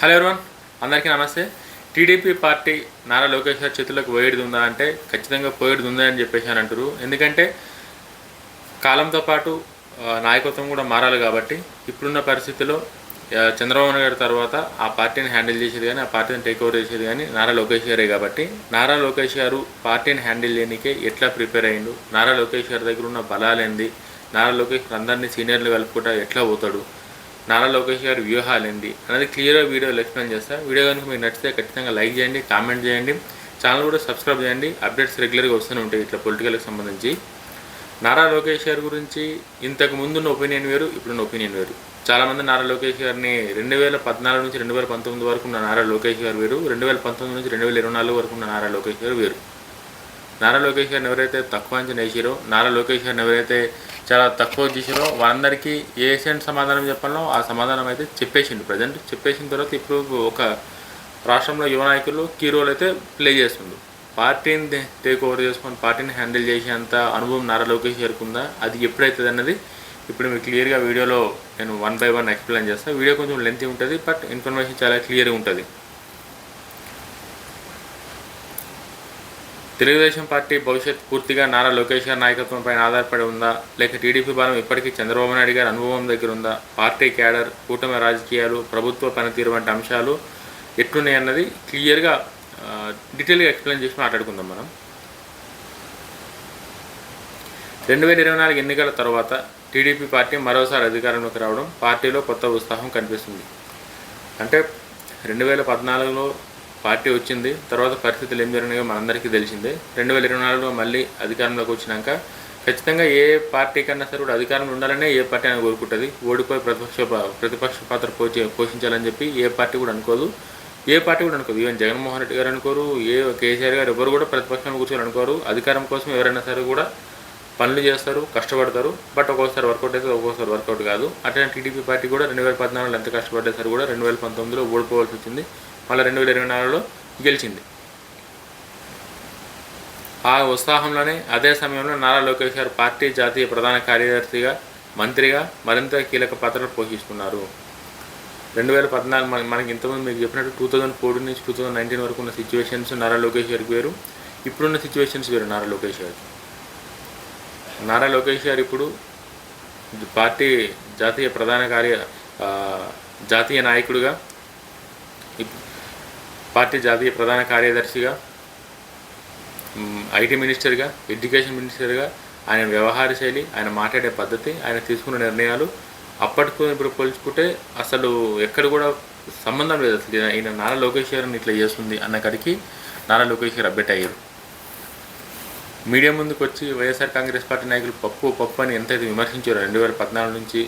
Hello everyone, అందరికీ నమస్తే. TDP party Nara Lokesh గారి చేతులకు పోయేది ఉందా అంటే ఖచ్చితంగా పోయేది ఉందా అని చెప్పేసి అని అంటారు. ఎందుకంటే కాలంతో పాటు నాయకత్వం కూడా మారాలి కాబట్టి ఇప్పుడున్న పరిస్థితిలో చంద్రబాబు నాయుడు గారి తర్వాత ఆ పార్టీని హ్యాండిల్ చేసేది కానీ ఆ పార్టీని టేక్ ఓవర్ చేసేది కానీ నారా లోకేష్ గారే. కాబట్టి నారా లోకేష్ గారు పార్టీని హ్యాండిల్ చేయడానికే ఎట్లా ప్రిపేర్ అయ్యిండు, నారా లోకేష్ గారి దగ్గర ఉన్న బలాలేంది, నారా లోకేష్ అందరినీ సీనియర్లు కలుపుకుంటా ఎట్లా పోతాడు, నారా లోకేష్ గారి వ్యూహాలు ఏంటి అనేది క్లియర్గా వీడియోలో ఎక్స్ప్లెయిన్ చేస్తాను. వీడియో కనుక మీకు నచ్చితే ఖచ్చితంగా లైక్ చేయండి, కామెంట్ చేయండి, ఛానల్ కూడా సబ్స్క్రైబ్ చేయండి. అప్డేట్స్ రెగ్యులర్గా వస్తూనే ఉంటాయి ఇట్లా పొలిటికల్కి సంబంధించి. నారా లోకేష్ గారి గురించి ఇంతకు ముందున్న ఒపీనియన్ వేరు, ఇప్పుడున్న ఒపీనియన్ వేరు. చాలామంది నారా లోకేష్ గారిని 2014 నుంచి 2019 వరకు ఉన్న నారా లోకేష్ గారు వేరు, 2019 నుంచి 2024 వరకు ఉన్న నారా లోకేష్ గారు వేరు. నారా లోకేష్ గారిని ఎవరైతే తక్కువ అంచనా వేసారో, నారా లోకేష్ గారిని ఎవరైతే చాలా తక్కువ చేసారో వాళ్ళందరికీ ఏ సమాధానం చెప్పాలో ఆ సమాధానం అయితే చెప్పేసిండు. ప్రజెంట్ చెప్పేసిన తర్వాత ఇప్పుడు ఒక రాష్ట్రంలో యువ నాయకులు కీ రోల్ అయితే ప్లే చేస్తుండ్రు. పార్టీని టేక్ ఓవర్ చేసుకొని పార్టీని హ్యాండిల్ చేసేంత అనుభవం నారా లోకేష్ గారికి ఉందా, అది ఎప్పుడైతుంది అన్నది ఇప్పుడు మీకు క్లియర్గా వీడియోలో నేను 1 by 1 ఎక్స్ప్లెయిన్ చేస్తాను. వీడియో కొంచెం లెంతీ ఉంటుంది, బట్ ఇన్ఫర్మేషన్ చాలా క్లియర్గా ఉంటుంది. తెలుగుదేశం పార్టీ భవిష్యత్ పూర్తిగా నారా లోకేష్ గారి నాయకత్వం పైన ఆధారపడి ఉందా, లేక టీడీపీ బలం ఇప్పటికీ చంద్రబాబు నాయుడు గారి అనుభవం దగ్గర ఉందా, పార్టీ క్యాడర్, కూటమి రాజకీయాలు, ప్రభుత్వ పనితీరు వంటి అంశాలు ఎట్లున్నాయి అన్నది క్లియర్గా డీటెయిల్గా ఎక్స్ప్లెయిన్ చేసి మాట్లాడుకుందాం మనం. 2024 ఎన్నికల తర్వాత టీడీపీ పార్టీ మరోసారి అధికారంలోకి రావడం పార్టీలో కొత్త ఉత్సాహం కనిపిస్తుంది. అంటే 2014లో పార్టీ వచ్చింది, తర్వాత పరిస్థితులు ఏం జరిగినాయో మనందరికీ తెలిసిందే. 2024లో మళ్ళీ అధికారంలోకి వచ్చినాక ఖచ్చితంగా ఏ పార్టీ కన్నా సరే కూడా అధికారంలో ఉండాలనే ఏ పార్టీ అయినా కోరుకుంటుంది. ఓడిపోయి ప్రతిపక్ష పాత్ర పోషించాలని చెప్పి ఏ పార్టీ కూడా అనుకోదు, ఈవెన్ జగన్మోహన్ రెడ్డి గారు అనుకోరు, కేసీఆర్ గారు ఎవరు కూడా ప్రతిపక్షంలో కూర్చొని అనుకోరు. అధికారం కోసం ఎవరైనా సరే కూడా పనులు చేస్తారు, కష్టపడతారు. బట్ ఒక్కోసారి వర్కౌట్ అవుతుంది, ఒక్కోసారి వర్కౌట్ కాదు. అట్లనే టీడీపీ పార్టీ కూడా 2014లో ఎంత కష్టపడ్డా సరే కూడా 2019లో ఓడిపోవాల్సి వచ్చింది, మళ్ళీ 2024లో గెలిచింది. ఆ ఉత్సాహంలోనే అదే సమయంలో నారా లోకేష్ గారు పార్టీ జాతీయ ప్రధాన కార్యదర్శిగా, మంత్రిగా మరింత కీలక పాత్రలు పోషిస్తున్నారు. 2014 మనకి ఇంతకుముందు మీకు చెప్పినట్టు 2014 నుంచి 2019 వరకు ఉన్న సిచ్యువేషన్స్ నారా లోకేష్ గారికి వేరు, ఇప్పుడున్న సిచ్యువేషన్స్ వేరు. నారా లోకేష్ గారు ఇప్పుడు పార్టీ జాతీయ నాయకుడిగా, పార్టీ జాతీయ ప్రధాన కార్యదర్శిగా, ఐటీ మినిస్టర్గా, ఎడ్యుకేషన్ మినిస్టర్గా ఆయన వ్యవహార శైలి, ఆయన మాట్లాడే పద్ధతి, ఆయన తీసుకున్న నిర్ణయాలు అప్పటితో ఇప్పుడు పోల్చుకుంటే అసలు ఎక్కడ కూడా సంబంధం లేదు. అసలు ఈయన నారా లోకేష్ గారిని ఇట్లా చేస్తుంది అన్న కాడికి నారా లోకేష్ గారు అప్డేట్ అయ్యారు. మీడియా ముందుకు వచ్చి వైఎస్ఆర్ కాంగ్రెస్ పార్టీ నాయకులు పప్పు అని ఎంతైతే విమర్శించారో 2014 నుంచి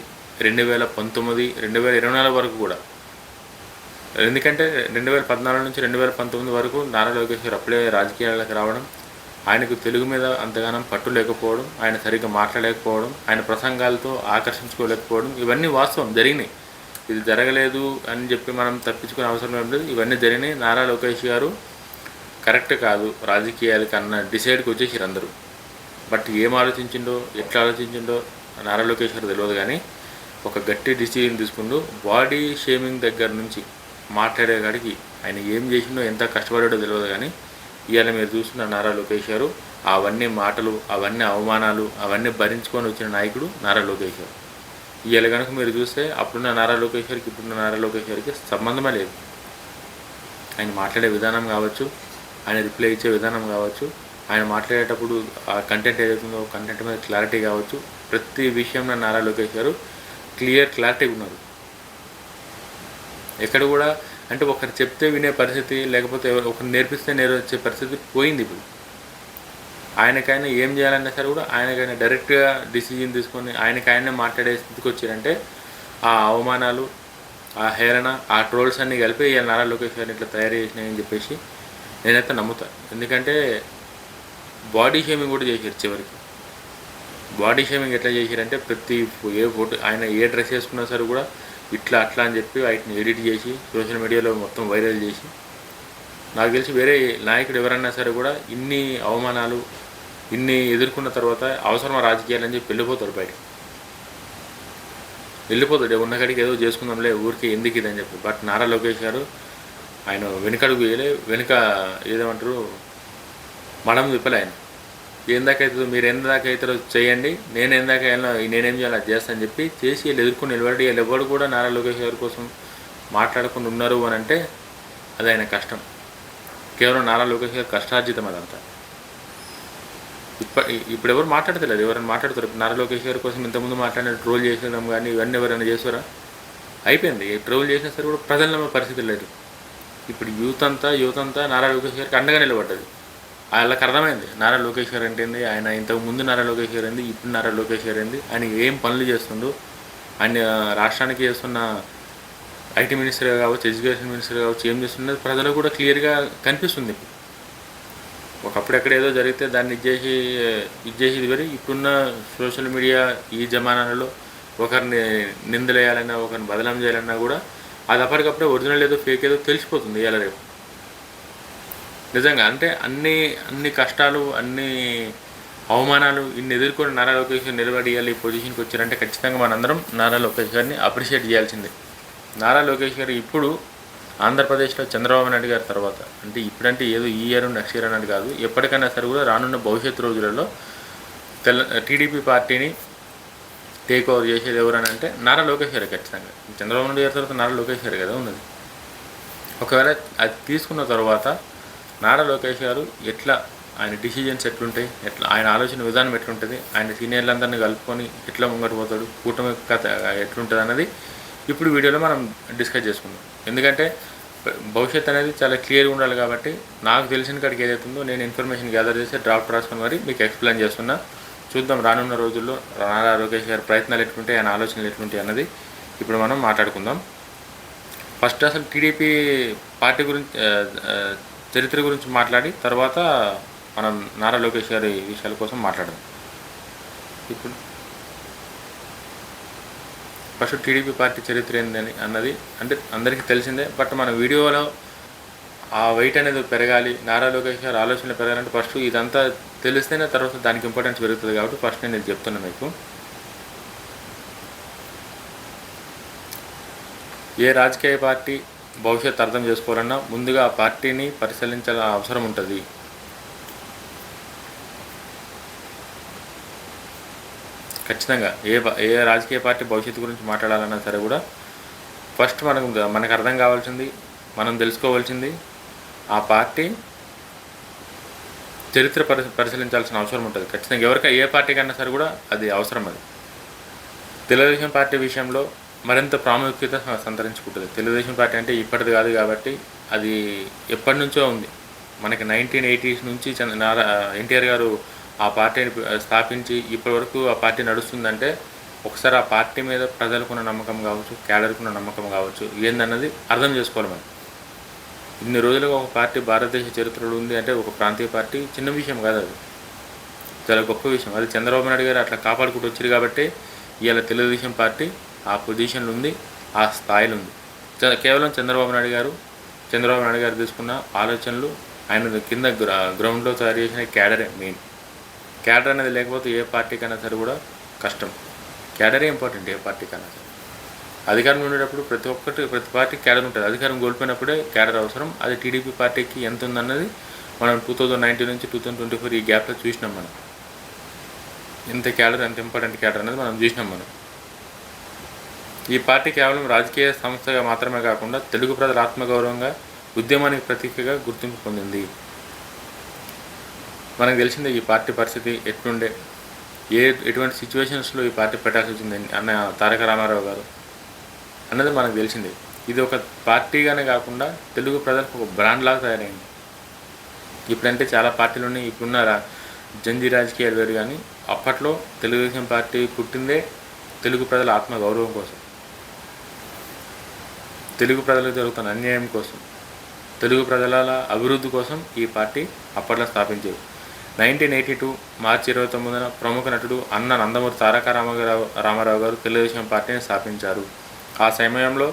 2019, 2024 వరకు కూడా. ఎందుకంటే 2014 నుంచి 2019 వరకు నారా లోకేష్ గారు అప్పుడే రాజకీయాలకు రావడం, ఆయనకు తెలుగు మీద అంతగానం పట్టు లేకపోవడం, ఆయన సరిగ్గా మాట్లాడలేకపోవడం, ఆయన ప్రసంగాలతో ఆకర్షించుకోలేకపోవడం, ఇవన్నీ వాస్తవం జరిగినాయి. ఇది జరగలేదు అని చెప్పి మనం తప్పించుకునే అవసరం ఏం లేదు, ఇవన్నీ జరిగినాయి. నారా లోకేష్ గారు కరెక్ట్ కాదు రాజకీయాలు కన్నా డిసైడ్కి వచ్చేసారు అందరూ. బట్ ఏం ఆలోచించిండో, ఎట్లా ఆలోచించిండో నారా లోకేష్ గారు తెలియదు, కానీ ఒక గట్టి డిసిజన్ తీసుకుంటూ బాడీ షేమింగ్ దగ్గర నుంచి మాట్లాడే కాడికి ఆయన ఏం చేసిండో, ఎంత కష్టపడాడో తెలియదు. కానీ ఇవాళ మీరు చూస్తున్న నారా లోకేష్ గారు అవన్నీ మాటలు, అవన్నీ అవమానాలు, అవన్నీ భరించుకొని వచ్చిన నాయకుడు నారా లోకేష్ గారు. ఇవాళ కనుక మీరు చూస్తే అప్పుడున్న నారా లోకేష్ గారికి ఇప్పుడున్న నారా లోకేష్ గారికి సంబంధమే లేదు. ఆయన మాట్లాడే విధానం కావచ్చు, ఆయన రిప్లై ఇచ్చే విధానం కావచ్చు, ఆయన మాట్లాడేటప్పుడు ఆ కంటెంట్ ఏదైతుందో కంటెంట్ మీద క్లారిటీ కావచ్చు, ప్రతి విషయంలో నారా లోకేష్ గారు క్లారిటీగా ఉన్నారు. ఎక్కడ కూడా అంటే ఒకరు చెప్తే వినే పరిస్థితి, లేకపోతే ఒకరు నేర్పిస్తే నేర్చే పరిస్థితి పోయింది. ఇప్పుడు ఆయనకైనా ఏం చేయాలన్నా సరే కూడా ఆయనకైనా డైరెక్ట్గా డిసిజన్ తీసుకొని ఆయనకైనా మాట్లాడే స్థితికి వచ్చారంటే ఆ అవమానాలు, ఆ హేళన, ఆ ట్రోల్స్ అన్నీ కలిపి ఇవాళ నారా లోకేష్ గారిని ఇట్లా తయారు చేసినాయని చెప్పేసి నేనైతే నమ్ముతాను. ఎందుకంటే బాడీ షేమింగ్ కూడా చేశారు. చివరికి బాడీ షేమింగ్ ఎట్లా చేశారంటే ప్రతి ఏ ఫోటో ఆయన ఏ డ్రెస్ వేసుకున్నా సరే కూడా ఇట్లా అట్లా అని చెప్పి వాటిని ఎడిట్ చేసి సోషల్ మీడియాలో మొత్తం వైరల్ చేసి, నాకు తెలిసి వేరే నాయకుడు ఎవరన్నా సరే కూడా ఇన్ని అవమానాలు ఇన్ని ఎదుర్కొన్న తర్వాత అవసరమా రాజకీయాలని చెప్పి వెళ్ళిపోతారు బయట. వెళ్ళిపోతాడు, ఉన్న కాడికి ఏదో చేసుకుందాంలే ఊరికి ఎందుకు ఇది అని చెప్పి. బట్ నారా లోకేష్ గారు ఆయన వెనుకడుగు వేయలే, వెనుక ఏదేమంటారు మడం తిప్పలే. ఆయన ఏందాకైతుందో మీరు ఏందాకైతుందో చేయండి, నేను ఏందాక నేనేం చేయాలి అది చేస్తా అని చెప్పి చేసి వీళ్ళు ఎదుర్కొని నిలబడి వీళ్ళు ఎవరు కూడా నారా లోకేష్ గారి కోసం మాట్లాడకుండా ఉన్నారు అని అంటే అది ఆయన కష్టం. కేవలం నారా లోకేష్ గారు కష్టార్జితం అదంతా. ఇప్పుడు ఎవరు మాట్లాడతలేదు, ఎవరైనా మాట్లాడతారు? నారా లోకేష్ గారి కోసం ఇంతకుముందు మాట్లాడిన ట్రోల్ చేసడం కానీ ఇవన్నీ ఎవరైనా చేస్తారా? అయిపోయింది. ట్రోల్ చేసినా సరే కూడా ప్రజలు నమ్మే పరిస్థితి లేదు. ఇప్పుడు యూత్ అంతా నారా లోకేష్ గారికి అండగా నిలబడ్డది. వాళ్ళకి అర్థమైంది నారా లోకేష్ గారు అంటే ఏంది, ఆయన ఇంతకు ముందు నారా లోకేష్ గారు ఏంది, ఇప్పుడు నారా లోకేష్ గారు ఏంది, ఆయన ఏం పనులు చేస్తుండో, ఆయన రాష్ట్రానికి చేస్తున్న ఐటీ మినిస్టర్ కావచ్చు, ఎడ్యుకేషన్ మినిస్టర్ కావచ్చు, ఏం చేస్తున్నది ప్రజలకు కూడా క్లియర్గా కనిపిస్తుంది. ఒకప్పుడు ఎక్కడ ఏదో జరిగితే దాన్ని ఇచ్చేసి వేరే. ఇప్పుడున్న సోషల్ మీడియా ఈ జమానాలలో ఒకరిని నిందలేయాలన్నా, ఒకరిని బదనాం చేయాలన్నా కూడా అది అప్పటికప్పుడే ఒరిజినల్ ఏదో ఫేక్ ఏదో తెలిసిపోతుంది ఇలా రేపు. నిజంగా అంటే అన్ని కష్టాలు, అన్ని అవమానాలు ఇన్ని ఎదుర్కొని నారా లోకేష్ గారు నిలబడి ఈ పొజిషన్కి వచ్చారంటే ఖచ్చితంగా మనందరం నారా లోకేష్ గారిని అప్రిషియేట్ చేయాల్సిందే. నారా లోకేష్ గారు ఇప్పుడు ఆంధ్రప్రదేశ్లో చంద్రబాబు నాయుడు గారి తర్వాత, అంటే ఇప్పుడంటే ఏదో ఈ ఇయర్ నెక్స్ట్ ఇయర్ అన్నది కాదు, ఎప్పటికైనా సరే కూడా రానున్న భవిష్యత్తు రోజులలో టీడీపీ పార్టీని టేక్ ఓవర్ చేసేది ఎవరని అంటే నారా లోకేష్ గారు. ఖచ్చితంగా చంద్రబాబు నాయుడు గారి తర్వాత నారా లోకేష్ గారు కదా ఉన్నది. ఒకవేళ అది తీసుకున్న తర్వాత నారా లోకేష్ గారు ఎట్లా, ఆయన డిసిజన్స్ ఎట్లుంటాయి, ఎట్లా ఆయన ఆలోచన విధానం ఎట్లుంటుంది, ఆయన సీనియర్లందరినీ కలుపుకొని ఎట్లా ముంగట పోతాడు, కూటమి కథ ఎట్లుంటుంది అన్నది ఇప్పుడు వీడియోలో మనం డిస్కస్ చేసుకుందాం. ఎందుకంటే భవిష్యత్తు అనేది చాలా క్లియర్గా ఉండాలి కాబట్టి నాకు తెలిసిన కాడికి ఏదైతుందో నేను ఇన్ఫర్మేషన్ గ్యాదర్ చేసి డ్రాఫ్ట్ రాసుకొని మరి మీకు ఎక్స్ప్లెయిన్ చేస్తున్నా. చూద్దాం రానున్న రోజుల్లో నారా లోకేష్ గారి ప్రయత్నాలు ఎట్లుంటాయి, ఆయన ఆలోచనలు ఎట్లుంటాయి అన్నది ఇప్పుడు మనం మాట్లాడుకుందాం. ఫస్ట్ అసలు టీడీపీ పార్టీ గురించి చరిత్ర గురించి మాట్లాడి తర్వాత మనం నారా లోకేష్ గారి విషయాల కోసం మాట్లాడదాం. ఇప్పుడు ఫస్ట్ టీడీపీ పార్టీ చరిత్ర ఏందని అన్నది అంటే అందరికీ తెలిసిందే. బట్ మన వీడియోలో ఆ వెయిట్ అనేది పెరగాలి, నారా లోకేష్ గారి ఆలోచనలు పెరగాలంటే ఫస్ట్ ఇదంతా తెలిస్తేనే తర్వాత దానికి ఇంపార్టెన్స్ పెరుగుతుంది. కాబట్టి ఫస్ట్ నేను ఇది చెప్తున్నా మీకు. ఏ రాజకీయ పార్టీ భవిష్యత్తు అర్థం చేసుకోవాలన్నా ముందుగా ఆ పార్టీని పరిశీలించాల్సిన అవసరం ఉంటుంది. ఖచ్చితంగా ఏ రాజకీయ పార్టీ భవిష్యత్తు గురించి మాట్లాడాలన్నా సరే కూడా ఫస్ట్ మనకు అర్థం కావాల్సింది, మనం తెలుసుకోవాల్సింది ఆ పార్టీ చరిత్ర పరిశీలించాల్సిన అవసరం ఉంటుంది. ఖచ్చితంగా ఏ పార్టీకన్నా సరే కూడా అది అవసరం. అది తెలుగుదేశం పార్టీ విషయంలో మరింత ప్రాముఖ్యత సంతరించుకుంటుంది. తెలుగుదేశం పార్టీ అంటే ఇప్పటిది కాదు కాబట్టి అది ఎప్పటి నుంచో ఉంది. మనకి 1980s నుంచి ఎన్టీఆర్ గారు ఆ పార్టీని స్థాపించి ఇప్పటి వరకు ఆ పార్టీ నడుస్తుందంటే ఒకసారి ఆ పార్టీ మీద ప్రజలకున్న నమ్మకం కావచ్చు, క్యాడర్కున్న నమ్మకం కావచ్చు ఏందన్నది అర్థం చేసుకోవాలి. మనం ఇన్ని రోజులుగా ఒక పార్టీ భారతదేశ చరిత్రలో ఉంది అంటే ఒక ప్రాంతీయ పార్టీ చిన్న విషయం కాదు, అది చాలా గొప్ప విషయం. అది చంద్రబాబు నాయుడు గారు అట్లా కాపాడుకుంటూ వచ్చారు కాబట్టి ఇవాళ తెలుగుదేశం పార్టీ ఆ పొజిషన్లో ఉంది, ఆ స్థాయిలో ఉంది. కేవలం చంద్రబాబు నాయుడు గారు తీసుకున్న ఆలోచనలు, ఆయన కింద గ్రౌండ్లో తయారు చేసిన క్యాడరే మెయిన్. క్యాడర్ అనేది లేకపోతే ఏ పార్టీకైనా సరే కూడా కష్టం. క్యాడరే ఇంపార్టెంట్ ఏ పార్టీకైనా సరే. అధికారం ఉండేటప్పుడు ప్రతి పార్టీకి క్యాడర్ ఉంటుంది. అధికారం కోల్పోయినప్పుడే క్యాడర్ అవసరం. అది టీడీపీ పార్టీకి ఎంత ఉందన్నది మనం 2019 నుంచి 2024 ఈ గ్యాప్లో చూసినాం. మనం ఎంత క్యాడర్, ఎంత ఇంపార్టెంట్ క్యాడర్ అనేది మనం చూసినాం. మనం ఈ పార్టీ కేవలం రాజకీయ సంస్థగా మాత్రమే కాకుండా తెలుగు ప్రజల ఆత్మగౌరవంగా, ఉద్యమానికి ప్రతీకగా గుర్తింపు పొందింది. మనకు తెలిసిందే ఈ పార్టీ పరిస్థితి ఎట్లుండే, ఎటువంటి సిచ్యువేషన్స్లో ఈ పార్టీ పెట్టాల్సి వచ్చింది అన్న తారక రామారావు గారు అన్నది మనకు తెలిసిందే. ఇది ఒక పార్టీగానే కాకుండా తెలుగు ప్రజలకు ఒక బ్రాండ్ లాగా తయారైంది. ఇప్పుడంటే చాలా పార్టీలు ఉన్నాయి, ఇప్పుడున్న జంజీ రాజకీయాలు వేరు. కానీ అప్పట్లో తెలుగుదేశం పార్టీ పుట్టిందే తెలుగు ప్రజల ఆత్మగౌరవం కోసం, తెలుగు ప్రజలకు జరుగుతున్న అన్యాయం కోసం, తెలుగు ప్రజల అభివృద్ధి కోసం ఈ పార్టీ అప్పట్లో స్థాపించారు. 1982 మార్చి 29న ప్రముఖ నటుడు అన్న నందమూరి తారక రామారావు గారు తెలుగుదేశం పార్టీని స్థాపించారు. ఆ సమయంలో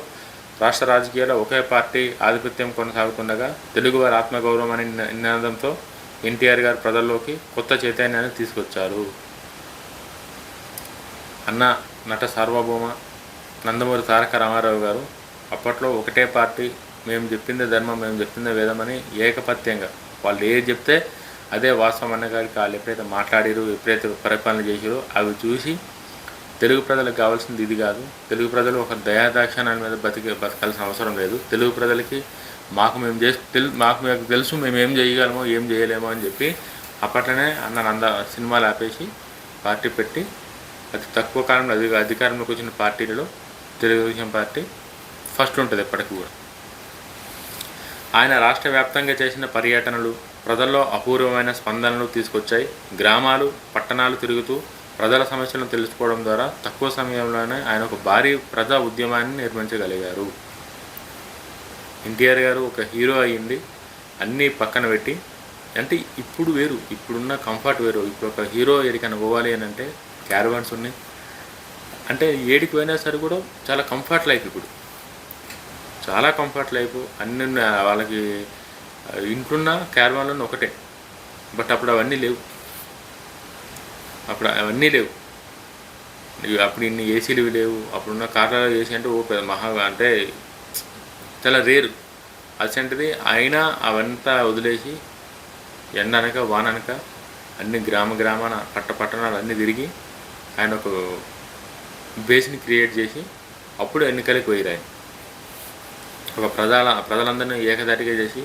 రాష్ట్ర రాజకీయాల్లో ఒకే పార్టీ ఆధిపత్యం కొనసాగుతుండగా తెలుగువారి ఆత్మగౌరవం అనే నినాదంతో ఎన్టీఆర్ గారు ప్రజల్లోకి కొత్త చైతన్యాన్ని తీసుకొచ్చారు. అన్న నట సార్వభౌమ, నందమూరి తారక రామారావు గారు అప్పట్లో ఒకటే పార్టీ, మేము చెప్పిందే ధర్మం, మేము చెప్పిందే వేదమని ఏకపత్యంగా వాళ్ళు ఏది చెప్తే అదే వాస్తవం అన్నగారికి వాళ్ళు ఎప్పుడైతే మాట్లాడారో, ఎప్పుడైతే పరిపాలన చేసారో అవి చూసి తెలుగు ప్రజలకు కావాల్సింది ఇది కాదు. తెలుగు ప్రజలు ఒక దయాదాక్షిణ్యాల మీద బతకాల్సిన అవసరం లేదు. తెలుగు ప్రజలకి మాకు మేము తెలుసు మేము ఏం చేయగలమో ఏం చేయలేమో అని చెప్పి అప్పట్లోనే నంద సినిమాలు ఆపేసి పార్టీ పెట్టి అతి తక్కువ కాలంలో అధికారంలోకి వచ్చిన పార్టీలలో తెలుగుదేశం పార్టీ ఫస్ట్ ఉంటుంది ఎప్పటికి కూడా. ఆయన రాష్ట్ర వ్యాప్తంగా చేసిన పర్యటనలు ప్రజల్లో అపూర్వమైన స్పందనలు తీసుకొచ్చాయి. గ్రామాలు పట్టణాలు తిరుగుతూ ప్రజల సమస్యలను తెలుసుకోవడం ద్వారా తక్కువ సమయంలోనే ఆయన ఒక భారీ ప్రజా ఉద్యమాన్ని నిర్మించగలిగారు. ఎన్టీఆర్ గారు ఒక హీరో అయ్యింది అన్నీ పక్కన పెట్టి, అంటే ఇప్పుడు వేరు, ఇప్పుడున్న కంఫర్ట్ వేరు. ఇప్పుడు ఒక హీరో ఎడికైనా పోవాలి అని అంటే క్యారవాన్స్ ఉన్నాయి, అంటే ఏడికి పోయినా సరే కూడా చాలా కంఫర్ట్ లైఫ్. ఇప్పుడు చాలా కంఫర్ట్ లైఫ్ అన్నీ వాళ్ళకి. ఇంట్లున్న క్యారవాన్లో ఒకటే, బట్ అప్పుడు అవన్నీ లేవు. అప్పుడు ఇన్ని ఏసీలు లేవు. అప్పుడున్న కార్లలో ఏసీ అంటే మహా అంటే చాలా రేరు అసంటిది. అయినా అవంతా వదిలేసి ఎండనక వాననక అన్ని గ్రామాన పట్టణాలు అన్నీ తిరిగి ఆయన ఒక బేస్ని క్రియేట్ చేసి అప్పుడు ఎన్నికలకు పోయారు. ఆయన ఒక ప్రజలందరినీ ఏకదాటిగా చేసి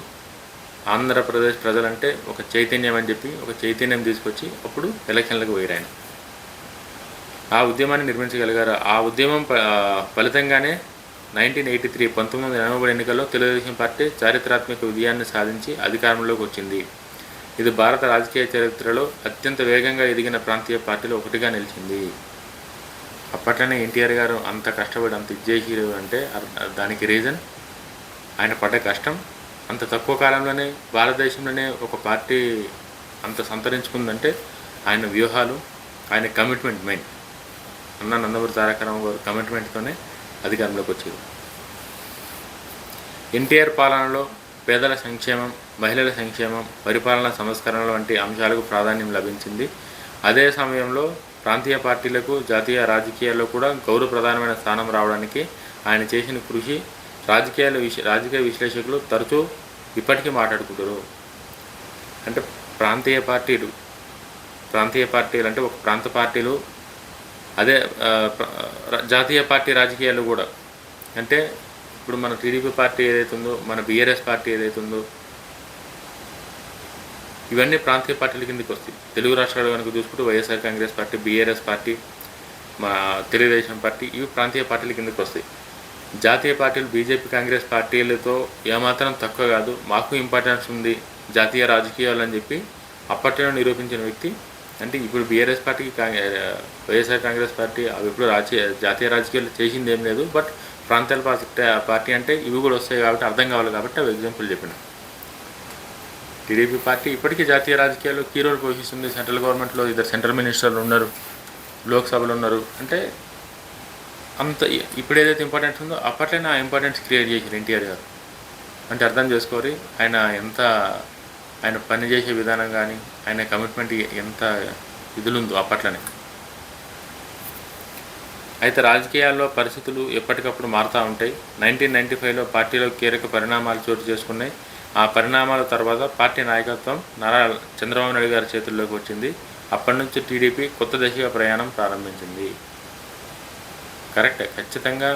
ఆంధ్రప్రదేశ్ ప్రజలంటే ఒక చైతన్యం అని చెప్పి ఒక చైతన్యం తీసుకొచ్చి అప్పుడు ఎలక్షన్లకు పోయారు. ఆయన ఆ ఉద్యమాన్ని నిర్మించగలిగారు. ఆ ఉద్యమం ఫలితంగానే 1983 ఎన్నికల్లో తెలుగుదేశం పార్టీ చారిత్రాత్మక విజయాన్ని సాధించి అధికారంలోకి వచ్చింది. ఇది భారత రాజకీయ చరిత్రలో అత్యంత వేగంగా ఎదిగిన ప్రాంతీయ పార్టీలో ఒకటిగా నిలిచింది. అప్పట్లోనే ఎన్టీఆర్ గారు అంత కష్టపడి అంత ఇచ్చేసారు అంటే దానికి రీజన్ ఆయన పడ్డ కష్టం. అంత తక్కువ కాలంలోనే భారతదేశంలోనే ఒక పార్టీ అంత సంతరించుకుందంటే ఆయన వ్యూహాలు, ఆయన కమిట్మెంట్ మెయిన్. నందమూరి తారక రామారావు గారు కమిట్మెంట్తోనే అధికారంలోకి వచ్చారు. ఎన్టీఆర్ పాలనలో పేదల సంక్షేమం, మహిళల సంక్షేమం, పరిపాలనా సంస్కరణల వంటి అంశాలకు ప్రాధాన్యం లభించింది. అదే సమయంలో ప్రాంతీయ పార్టీలకు జాతీయ రాజకీయాల్లో కూడా గౌరవప్రధానమైన స్థానం రావడానికి ఆయన చేసిన కృషి రాజకీయ విశ్లేషకులు తరచూ ఇప్పటికీ మాట్లాడుకుంటారు. అంటే ప్రాంతీయ పార్టీలు అంటే ఒక ప్రాంత పార్టీలు, అదే జాతీయ పార్టీ రాజకీయాలు కూడా. అంటే ఇప్పుడు మన టీడీపీ పార్టీ ఏదైతుందో, మన బీఆర్ఎస్ పార్టీ ఏదైతుందో, ఇవన్నీ ప్రాంతీయ పార్టీల కిందకి వస్తాయి. తెలుగు రాష్ట్రాలు కనుక చూసుకుంటూ YSR Congress party, BRS party, మా తెలుగుదేశం పార్టీ, ఇవి ప్రాంతీయ పార్టీల కిందకి వస్తాయి. జాతీయ పార్టీలు బీజేపీ కాంగ్రెస్ పార్టీలతో ఏమాత్రం తక్కువ కాదు, మాకు ఇంపార్టెన్స్ ఉంది జాతీయ రాజకీయాలు అని చెప్పి అప్పట్లో నిరూపించిన వ్యక్తి. అంటే ఇప్పుడు బీఆర్ఎస్ పార్టీకి వైఎస్ఆర్ కాంగ్రెస్ పార్టీ అవి ఇప్పుడు జాతీయ రాజకీయాలు చేసింది ఏం లేదు, బట్ ప్రాంతాల పార్టీ అంటే ఇవి కూడా వస్తాయి కాబట్టి అర్థం కావాలి కాబట్టి అవి ఎగ్జాంపుల్ చెప్పిన. టీడీపీ పార్టీ ఇప్పటికీ జాతీయ రాజకీయాల్లో కీ రోల్ పోషిస్తుంది. సెంట్రల్ గవర్నమెంట్లో ఇద్దరు సెంట్రల్ మినిస్టర్లు ఉన్నారు, లోక్సభలో ఉన్నారు. అంటే అంత ఇప్పుడు ఏదైతే ఇంపార్టెన్స్ ఉందో అప్పట్లోనే ఆ ఇంపార్టెన్స్ క్రియేట్ చేశారు ఎన్టీఆర్ గారు. అంటే అర్థం చేసుకోరి ఆయన పనిచేసే విధానం కానీ ఆయన కమిట్మెంట్ ఎంత ఇదులుందో అప్పట్లోనే. అయితే రాజకీయాల్లో పరిస్థితులు ఎప్పటికప్పుడు మారుతూ ఉంటాయి. 1995లో పార్టీలో కీలక పరిణామాలు చోటు చేసుకున్నాయి. ఆ పరిణామాల తర్వాత పార్టీ నాయకత్వం నారా చంద్రబాబు నాయుడు గారి చేతుల్లోకి వచ్చింది. అప్పటి నుంచి టీడీపీ కొత్త దశగా ప్రయాణం ప్రారంభించింది. కరెక్టే, ఖచ్చితంగా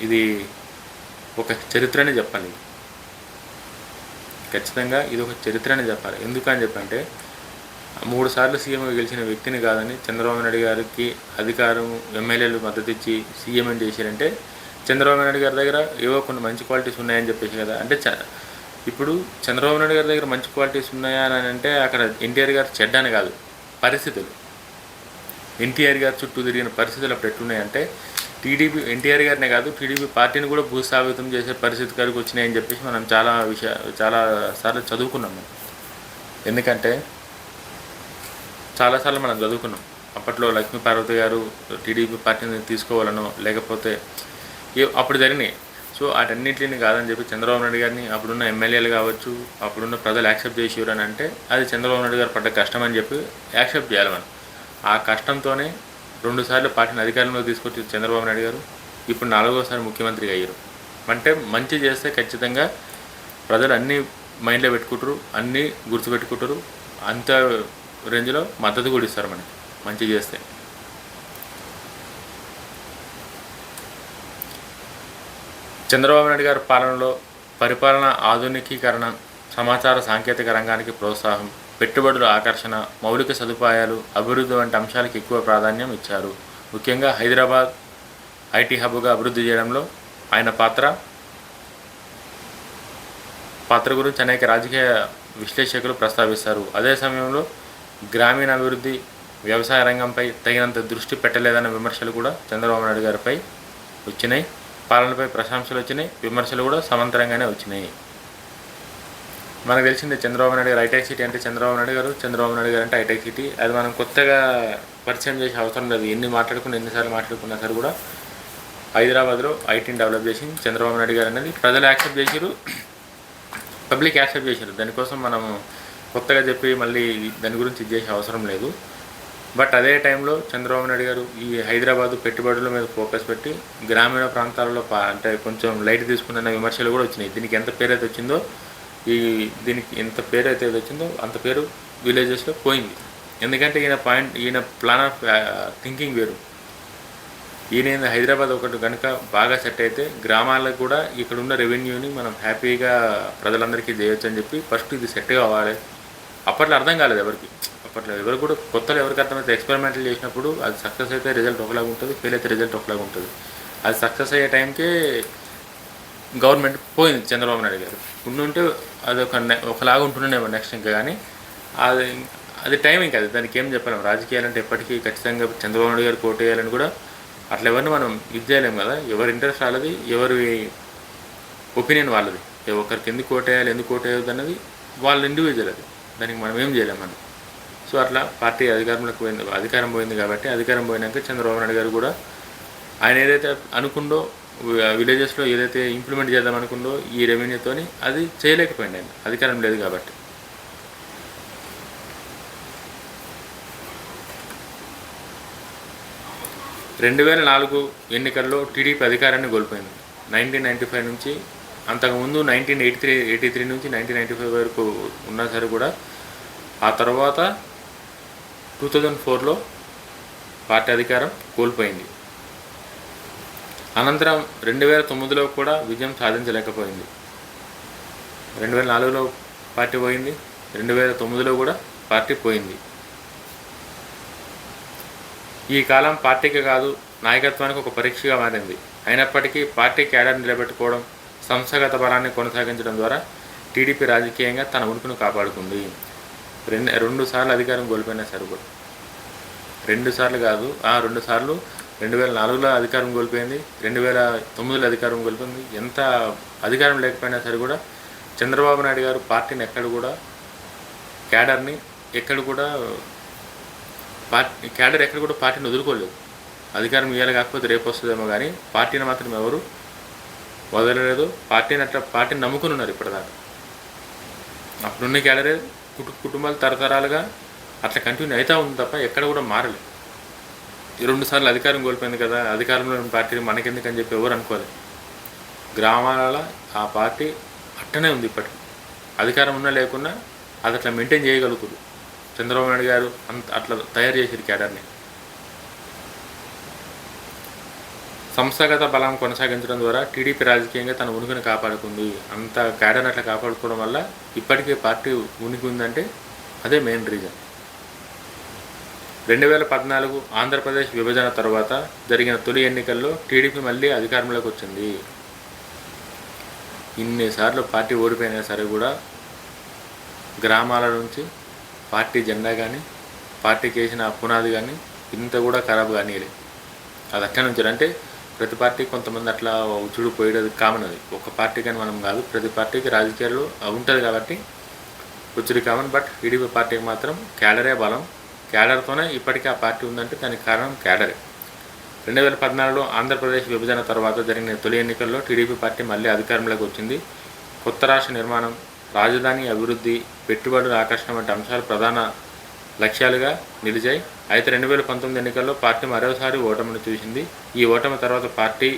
ఇది ఒక చరిత్రనే చెప్పాలి. ఖచ్చితంగా ఇది ఒక చరిత్రనే చెప్పాలి. ఎందుకని చెప్పంటే 3 సార్లు సీఎంగా గెలిచిన వ్యక్తిని కాదని చంద్రబాబు నాయుడు గారికి అధికారం ఎమ్మెల్యేలు మద్దతు ఇచ్చి సీఎం అని చేశారంటే చంద్రబాబు నాయుడు గారి దగ్గర ఏవో కొన్ని మంచి క్వాలిటీస్ ఉన్నాయని చెప్పేసి కదా. అంటే ఇప్పుడు చంద్రబాబు నాయుడు గారి దగ్గర మంచి క్వాలిటీస్ ఉన్నాయా అని అంటే అక్కడ ఎన్టీఆర్ గారు చెడ్డ అని కాదు, పరిస్థితులు. ఎన్టీఆర్ గారు చుట్టూ తిరిగిన పరిస్థితులు అప్పుడు ఎట్లున్నాయంటే ఎన్టీఆర్ గారినే కాదు టీడీపీ పార్టీని కూడా భూస్థాపితం చేసే పరిస్థితి కాడికి వచ్చినాయని చెప్పేసి మనం చాలా సార్లు చదువుకున్నాం. ఎందుకంటే చాలాసార్లు మనం చదువుకున్నాం. అప్పట్లో లక్ష్మీపార్వతి గారు టీడీపీ పార్టీని తీసుకోవాలనో లేకపోతే అప్పుడు జరిగినాయి. సో వాటన్నింటిని కాదని చెప్పి చంద్రబాబు నాయుడు గారిని అప్పుడున్న ఎమ్మెల్యేలు కావచ్చు, అప్పుడున్న ప్రజలు యాక్సెప్ట్ చేసేవారు అని అంటే అది చంద్రబాబు నాయుడు గారు పడ్డ కష్టం అని చెప్పి యాక్సెప్ట్ చేయాలి మనం. ఆ కష్టంతోనే 2 సార్లు పార్టీని అధికారంలోకి తీసుకొచ్చి చంద్రబాబు నాయుడు గారు ఇప్పుడు 4వసారి ముఖ్యమంత్రిగా అయ్యారు. అంటే మంచి చేస్తే ఖచ్చితంగా ప్రజలు అన్నీ మైండ్లో పెట్టుకుంటారు, అన్నీ గుర్తుపెట్టుకుంటారు. అంత రేంజ్లో మద్దతు కూడా ఇస్తారు మనకి మంచి చేస్తే. చంద్రబాబు నాయుడు గారి పాలనలో పరిపాలన ఆధునికీకరణ, సమాచార సాంకేతిక రంగానికి ప్రోత్సాహం, పెట్టుబడుల ఆకర్షణ, మౌలిక సదుపాయాలు, అభివృద్ధి వంటి అంశాలకు ఎక్కువ ప్రాధాన్యం ఇచ్చారు. ముఖ్యంగా హైదరాబాద్ ఐటీ హబ్గా అభివృద్ధి చేయడంలో ఆయన పాత్ర గురించి అనేక రాజకీయ విశ్లేషకులు ప్రస్తావిస్తారు. అదే సమయంలో గ్రామీణ అభివృద్ధి, వ్యవసాయ రంగంపై తగినంత దృష్టి పెట్టలేదన్న విమర్శలు కూడా చంద్రబాబు నాయుడు గారిపై వచ్చినాయి. పాలనపై ప్రశంసలు వచ్చినాయి, విమర్శలు కూడా సమాంతరంగానే వచ్చినాయి. మనకు తెలిసిందే చంద్రబాబు నాయుడు గారు హైటెక్ సిటీ అంటే చంద్రబాబు నాయుడు గారు అంటే హైటెక్ సిటీ. అది మనం కొత్తగా పరిచయం చేసే అవసరం లేదు. ఎన్నిసార్లు మాట్లాడుకున్నా సరే కూడా హైదరాబాద్లో ఐటీని డెవలప్ చేసి చంద్రబాబు నాయుడు గారు అనేది ప్రజలు యాక్సెప్ట్ చేశారు, పబ్లిక్ యాక్సెప్ట్ చేశారు. దానికోసం మనము కొత్తగా చెప్పి మళ్ళీ దాని గురించి చేసే అవసరం లేదు. బట్ అదే టైంలో చంద్రబాబు నాయుడు గారు ఈ హైదరాబాదు పెట్టుబడుల మీద ఫోకస్ పెట్టి గ్రామీణ ప్రాంతాలలో అంటే కొంచెం లైట్ తీసుకున్న విమర్శలు కూడా వచ్చినాయి. దీనికి ఎంత పేరు అయితే వచ్చిందో అంత పేరు విలేజెస్లో పోయింది. ఎందుకంటే ఈయన ప్లాన్ ఆఫ్ థింకింగ్ వేరు. ఈయన హైదరాబాద్ ఒకటి కనుక బాగా సెట్ అయితే గ్రామాలకు కూడా ఇక్కడ ఉన్న రెవెన్యూని మనం హ్యాపీగా ప్రజలందరికీ చేయొచ్చు అని చెప్పి ఫస్ట్ ఇది సెట్ కావాలి. అప్పట్లో అర్థం కాలేదు ఎవరికి. ఎవరు కూడా కొత్తలో ఎవరికి అర్థమైతే ఎక్స్పెరిమెంట్లు చేసినప్పుడు అది సక్సెస్ అయితే రిజల్ట్ ఒకలాగా ఉంటుంది, ఫెయిల్ అయితే రిజల్ట్ ఒకలాగా ఉంటుంది. అది సక్సెస్ అయ్యే టైంకే గవర్నమెంట్ పోయింది చంద్రబాబు నాయుడు గారు. ఉండుంటే అది ఒకలాగా ఉంటుండేమో నెక్స్ట్ ఇంకా. కానీ అది టైం ఇంకా అది దానికి ఏం చెప్పలేము. రాజకీయాలు అంటే ఎప్పటికీ ఖచ్చితంగా చంద్రబాబు నాయుడు గారు కోట్ వేయాలని కూడా అట్లా ఎవరిని మనం ఇది చేయలేము కదా. ఎవరి ఇంట్రెస్ట్ వాళ్ళది, ఎవరి ఒపీనియన్ వాళ్ళది. ఒకరికి ఎందుకు కోట్ వేయాలి, ఎందుకు కోట్ వేయద్దు అన్నది వాళ్ళ ఇండివిజువల్. అది దానికి మనం ఏం చేయలేము మనం. సో అట్లా పార్టీ అధికారం పోయింది కాబట్టి అధికారం పోయినాక చంద్రబాబు నాయుడు గారు కూడా ఆయన ఏదైతే అనుకుందో విలేజెస్లో ఏదైతే ఇంప్లిమెంట్ చేద్దాం అనుకుందో ఈ రెవెన్యూతోని అది చేయలేకపోయింది. ఆయన అధికారం లేదు కాబట్టి. (2004) ఎన్నికల్లో టీడీపీ అధికారాన్ని కోల్పోయింది. 1995 నుంచి, అంతకుముందు 1983 నుంచి 1995 వరకు ఉన్నా సరే కూడా ఆ తర్వాత 2004లో పార్టీ అధికారం కోల్పోయింది. అనంతరం 2009లో కూడా విజయం సాధించలేకపోయింది. 2004లో పార్టీ పోయింది, 2009లో కూడా పార్టీ పోయింది. ఈ కాలం పార్టీకి కాదు నాయకత్వానికి ఒక పరీక్షగా మారింది. అయినప్పటికీ పార్టీ క్యాడర్ నిలబెట్టుకోవడం, సంస్థాగత బలాన్ని కొనసాగించడం ద్వారా టీడీపీ రాజకీయంగా తన ఉనికిని కాపాడుకుంది. 2 సార్లు అధికారం కోల్పోయినా సరే కూడా 2 సార్లు కాదు, 2 సార్లు 2004లో అధికారం కోల్పోయింది, 2009లో అధికారం కోల్పోయింది. ఎంత అధికారం లేకపోయినా సరే కూడా చంద్రబాబు నాయుడు గారు పార్టీని క్యాడర్ ఎక్కడ కూడా పార్టీని వదులుకోలేదు. అధికారం ఇవ్వాలి కాకపోతే రేపు వస్తుందేమో కానీ పార్టీని మాత్రం ఎవరు వదలలేదు. పార్టీని నమ్ముకుని ఉన్నారు ఇప్పటిదాకా. అప్పుడున్న క్యాడరే కుటుంబాలు తరతరాలుగా అట్లా కంటిన్యూ అవుతూ ఉంది తప్ప ఎక్కడ కూడా మారలేదు. 2 సార్లు అధికారం కోల్పోయింది కదా, అధికారంలో ఉన్న పార్టీ మనకెందుకని చెప్పి ఎవరు అనుకోలేదు. గ్రామాలలో ఆ పార్టీ అట్టనే ఉంది ఇప్పటికి. అధికారం ఉన్నా లేకున్నా అది అట్లా మెయింటైన్ చేయగలుగుతుంది. చంద్రబాబు నాయుడు గారు అట్లా తయారు చేసారు క్యాడర్ని. సంస్థాగత బలం కొనసాగించడం ద్వారా టీడీపీ రాజకీయంగా తన ఉనికిని కాపాడుకుంది. అంత క్యాడర్ అట్లా కాపాడుకోవడం వల్ల ఇప్పటికీ పార్టీ ఉనికి ఉందంటే అదే మెయిన్ రీజన్. 2014 ఆంధ్రప్రదేశ్ విభజన తర్వాత జరిగిన తొలి ఎన్నికల్లో టీడీపీ మళ్ళీ అధికారంలోకి వచ్చింది. ఇన్నిసార్లు పార్టీ ఓడిపోయినా సరే కూడా గ్రామాల నుంచి పార్టీ జెండా కానీ పార్టీకి వేసిన పునాది కానీ ఇంత కూడా ఖరాబ్ కానీయలేదు. అది అట్లా నుంచి అంటే ప్రతి పార్టీ కొంతమంది అట్లా ఉచ్చుడు పోయేది కామన్. అది ఒక పార్టీ కానీ మనం కాదు, ప్రతి పార్టీకి రాజకీయాల్లో ఉంటుంది కాబట్టి ఉచ్చుడు కామన్. బట్ టీడీపీ పార్టీకి మాత్రం క్యాడరే బలం. క్యాడర్తోనే ఇప్పటికీ ఆ పార్టీ ఉందంటే దానికి కారణం క్యాడరే. 2014లో ఆంధ్రప్రదేశ్ విభజన తర్వాత జరిగిన తొలి ఎన్నికల్లో టీడీపీ పార్టీ మళ్ళీ అధికారంలోకి వచ్చింది. కొత్త రాష్ట్ర నిర్మాణం, రాజధాని అభివృద్ధి, పెట్టుబడుల ఆకర్షణ వంటి అంశాలు ప్రధాన లక్ష్యాలుగా నిలిచాయి. అయితే 2019 ఎన్నికల్లో పార్టీ మరోసారి ఓటమిని చూసింది. ఈ ఓటమి తర్వాత పార్టీ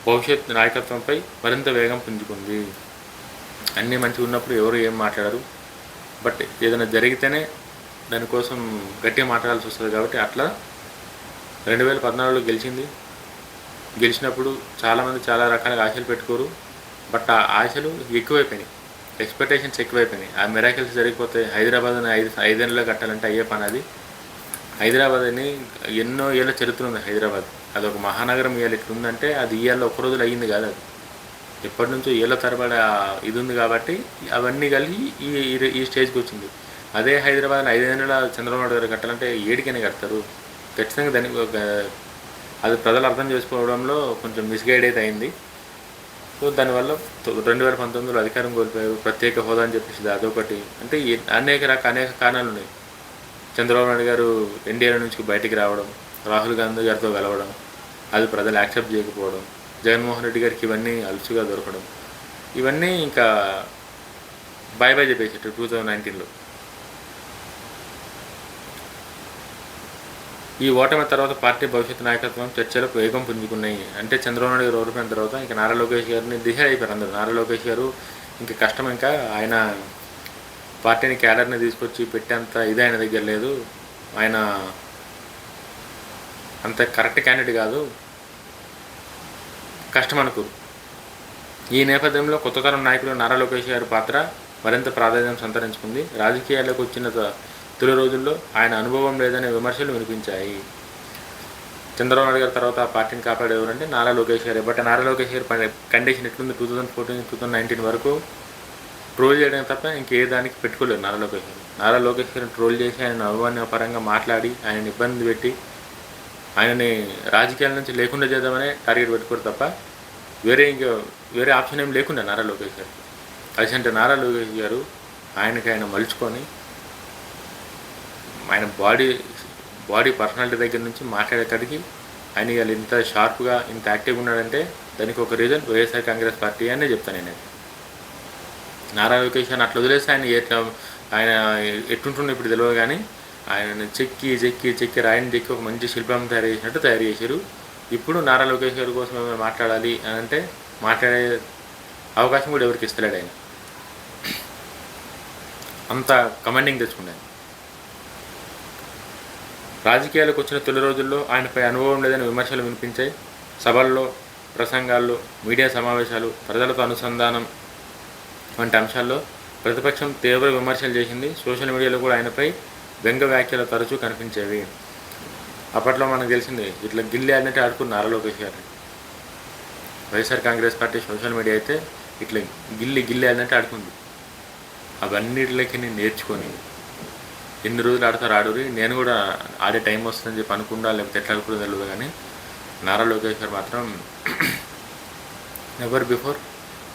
భవిష్యత్ నాయకత్వంపై మరింత వేగం పుంజుకుంది. అన్నీ మంచిగా ఉన్నప్పుడు ఎవరు ఏం మాట్లాడరు, బట్ ఏదైనా జరిగితేనే దానికోసం గట్టిగా మాట్లాడాల్సి వస్తుంది. కాబట్టి అట్లా 2014లో గెలిచినప్పుడు చాలామంది చాలా రకాలుగా ఆశలు పెట్టుకోరు, బట్ ఆ ఆశలు ఎక్కువైపోయినాయి, ఎక్స్పెక్టేషన్స్ ఎక్కువైపోయినాయి. ఆ మిరాకిల్స్ జరిగిపోతే హైదరాబాద్ని ఐదేళ్ళలో కట్టాలంటే అయ్యే పని అది. హైదరాబాద్ని ఎన్నో ఏళ్ళ చరిత్ర ఉంది. హైదరాబాద్ అదొక మహానగరం. ఇవాళ ఇట్లుందంటే అది ఇవాళ ఒక్క రోజులు అయ్యింది కాదు, అది ఎప్పటి నుంచో ఏళ్ళ తరబడి ఇది ఉంది. కాబట్టి అవన్నీ కలిసి ఈ స్టేజ్కి వచ్చింది. అదే హైదరాబాద్ని 5 ఏళ్ళ చంద్రబాబు నాయుడు గారు కట్టాలంటే ఏడికైనా కడతారు ఖచ్చితంగా. దానికి అది ప్రజలు అర్థం చేసుకోవడంలో కొంచెం మిస్గైడ్ అయితే అయింది. సో దానివల్ల 2019లో అధికారం కోల్పోయారు. ప్రత్యేక హోదా అని చెప్పేసి అదొకటి. అంటే అనేక కారణాలు ఉన్నాయి. చంద్రబాబు నాయుడు గారు ఎన్డీఏ నుంచి బయటికి రావడం, రాహుల్ గాంధీ గారితో కలవడం, అది ప్రజలు యాక్సెప్ట్ చేయకపోవడం, జగన్మోహన్ రెడ్డి గారికి ఇవన్నీ అలుసుగా దొరకడం, ఇవన్నీ ఇంకా బాయ్ చెప్పేసారు 2019లో. ఈ ఓటమి తర్వాత పార్టీ భవిష్యత్ నాయకత్వం చర్చలకు వేగం పుంజుకున్నాయి. అంటే చంద్రబాబు నాయుడు గారు ఓడిపోయిన తర్వాత ఇంకా నారా లోకేష్ గారిని డిసైడ్ అయిపోయారు అందరూ. నారా లోకేష్ గారు ఇంకా కష్టం, ఇంకా ఆయన పార్టీని క్యాడర్ని తీసుకొచ్చి పెట్టేంత ఇది ఆయన దగ్గర లేదు, ఆయన అంత కరెక్ట్ క్యాండిడేట్ కాదు, కష్టం అనుకోరు. ఈ నేపథ్యంలో కొత్త తరం నాయకులు నారా లోకేష్ గారి పాత్ర మరింత ప్రాధాన్యం సంతరించుకుంది. రాజకీయాల్లోకి వచ్చిన తొలి రోజుల్లో ఆయన అనుభవం లేదనే విమర్శలు వినిపించాయి. చంద్రబాబు నాయుడు గారి తర్వాత ఆ పార్టీని కాపాడేవారంటే నారా లోకేష్ గారు. బట్ నారా లోకేష్ గారి కండిషన్ ఎట్లుంది, 2014 2019 వరకు ట్రోల్ చేయడం తప్ప ఇంకే దానికి పెట్టుకోలేదు నారా లోకేష్ గారు. నారా లోకేష్ గారిని ట్రోల్ చేసి ఆయన అవమానపరంగా మాట్లాడి ఆయనని ఇబ్బంది పెట్టి ఆయనని రాజకీయాల నుంచి లేకుండా చేద్దామనే టార్గెట్ పెట్టుకోరు తప్ప వేరే ఆప్షన్ ఏం లేకుండా నారా లోకేష్ గారు. అసంటే నారా లోకేష్ గారు ఆయన మలుచుకొని ఆయన బాడీ పర్సనాలిటీ దగ్గర నుంచి మాట్లాడేకాడికి ఆయన ఇవాళ ఇంత షార్ప్గా ఇంత యాక్టివ్గా ఉన్నాడంటే దానికి ఒక రీజన్ వైఎస్ఆర్ కాంగ్రెస్ పార్టీ అనే చెప్తాను నేను. నారా లోకేష్ అని అట్లా వదిలేస్తే ఆయన ఎట్టుంటుండే ఇప్పుడు తెలియదు, కానీ ఆయన చెక్కి రాయిని చెక్కి ఒక మంచి శిల్పం తయారు చేసినట్టు తయారు చేశారు. ఇప్పుడు నారా లోకేష్ గారి కోసం ఏమైనా మాట్లాడాలి అని అంటే మాట్లాడే అవకాశం కూడా ఎవరికి ఇస్తలేడు ఆయన. అంత కమాండింగ్ తెచ్చుకున్నాను. రాజకీయాలకు వచ్చిన తొలి రోజుల్లో ఆయనపై అనుభవం లేదని విమర్శలు వినిపించాయి. సభల్లో, ప్రసంగాల్లో, మీడియా సమావేశాలు, ప్రజలతో అనుసంధానం వంటి అంశాల్లో ప్రతిపక్షం తీవ్ర విమర్శలు చేసింది. సోషల్ మీడియాలో కూడా ఆయనపై వ్యంగ వ్యాఖ్యలు తరచూ కనిపించేవి. అప్పట్లో మనకు తెలిసింది ఇట్లా గిల్లి ఆడినట్టు ఆడుకున్న నారా లోకేష్ గారు. YSR Congress party social media అయితే ఇట్లా గిల్లి ఆడినట్టు ఆడుకుంది. అవన్నిటిలోకి నేను నేర్చుకొని ఎన్ని రోజులు ఆడతారు ఆడురి, నేను కూడా ఆడే టైం వస్తుందని చెప్పి అనుకుంటా, లేకపోతే ఎట్లా అనుకుంటుందో తెలియదు, కానీ నారా లోకేష్ గారు మాత్రం ఎవర్ బిఫోర్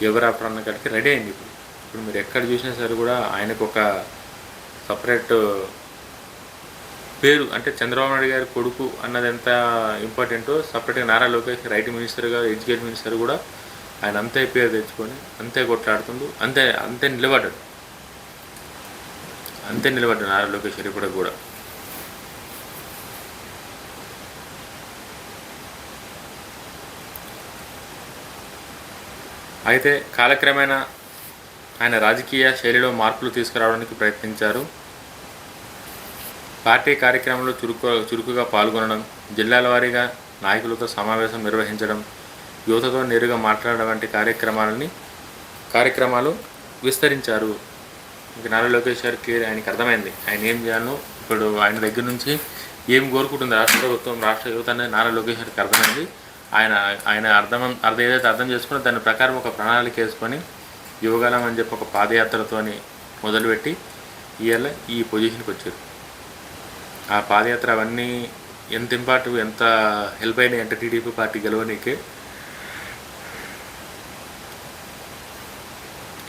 ఎవర్ ఆఫ్టర్ అన్న కాడికి రెడీ అయింది. ఇప్పుడు మీరు ఎక్కడ చూసినా సరే కూడా ఆయనకు ఒక సపరేట్ పేరు, అంటే చంద్రబాబు నాయుడు గారి కొడుకు అన్నది ఎంత ఇంపార్టెంటో సపరేట్గా నారా లోకేష్ గారు ఐటీ మినిస్టర్ గారు, ఎడ్యుకేషన్ మినిస్టర్ కూడా ఆయన అంతే పేరు తెచ్చుకొని అంతే కొట్లాడుతుండు, అంతే నిలబడ్డాడు నారా లోకేష్ గారు ఇప్పటికి కూడా. అయితే కాలక్రమేణా ఆయన రాజకీయ శైలిలో మార్పులు తీసుకురావడానికి ప్రయత్నించారు. పార్టీ కార్యక్రమంలో చురుకుగా పాల్గొనడం, జిల్లాల వారీగా నాయకులతో సమావేశం నిర్వహించడం, యువతతో నేరుగా మాట్లాడడం వంటి కార్యక్రమాలు విస్తరించారు. ఇంక నారా లోకేష్ గారికి ఆయనకి అర్థమైంది ఆయన ఏం చేయాలో. ఇప్పుడు ఆయన దగ్గర నుంచి ఏం కోరుకుంటుంది రాష్ట్ర ప్రభుత్వం, రాష్ట్ర యువత అనేది నారా లోకేష్ గారికి అర్థమైంది. ఆయన ఏదైతే అర్థం చేసుకుని దాని ప్రకారం ఒక ప్రణాళిక వేసుకొని యువగలం అని చెప్పి ఒక పాదయాత్రతోని మొదలుపెట్టి ఇవాళ ఈ పొజిషన్కి వచ్చారు. ఆ పాదయాత్ర అవన్నీ ఎంత హెల్ప్ అయినాయి అంటే టీడీపీ పార్టీ గెలవనీకే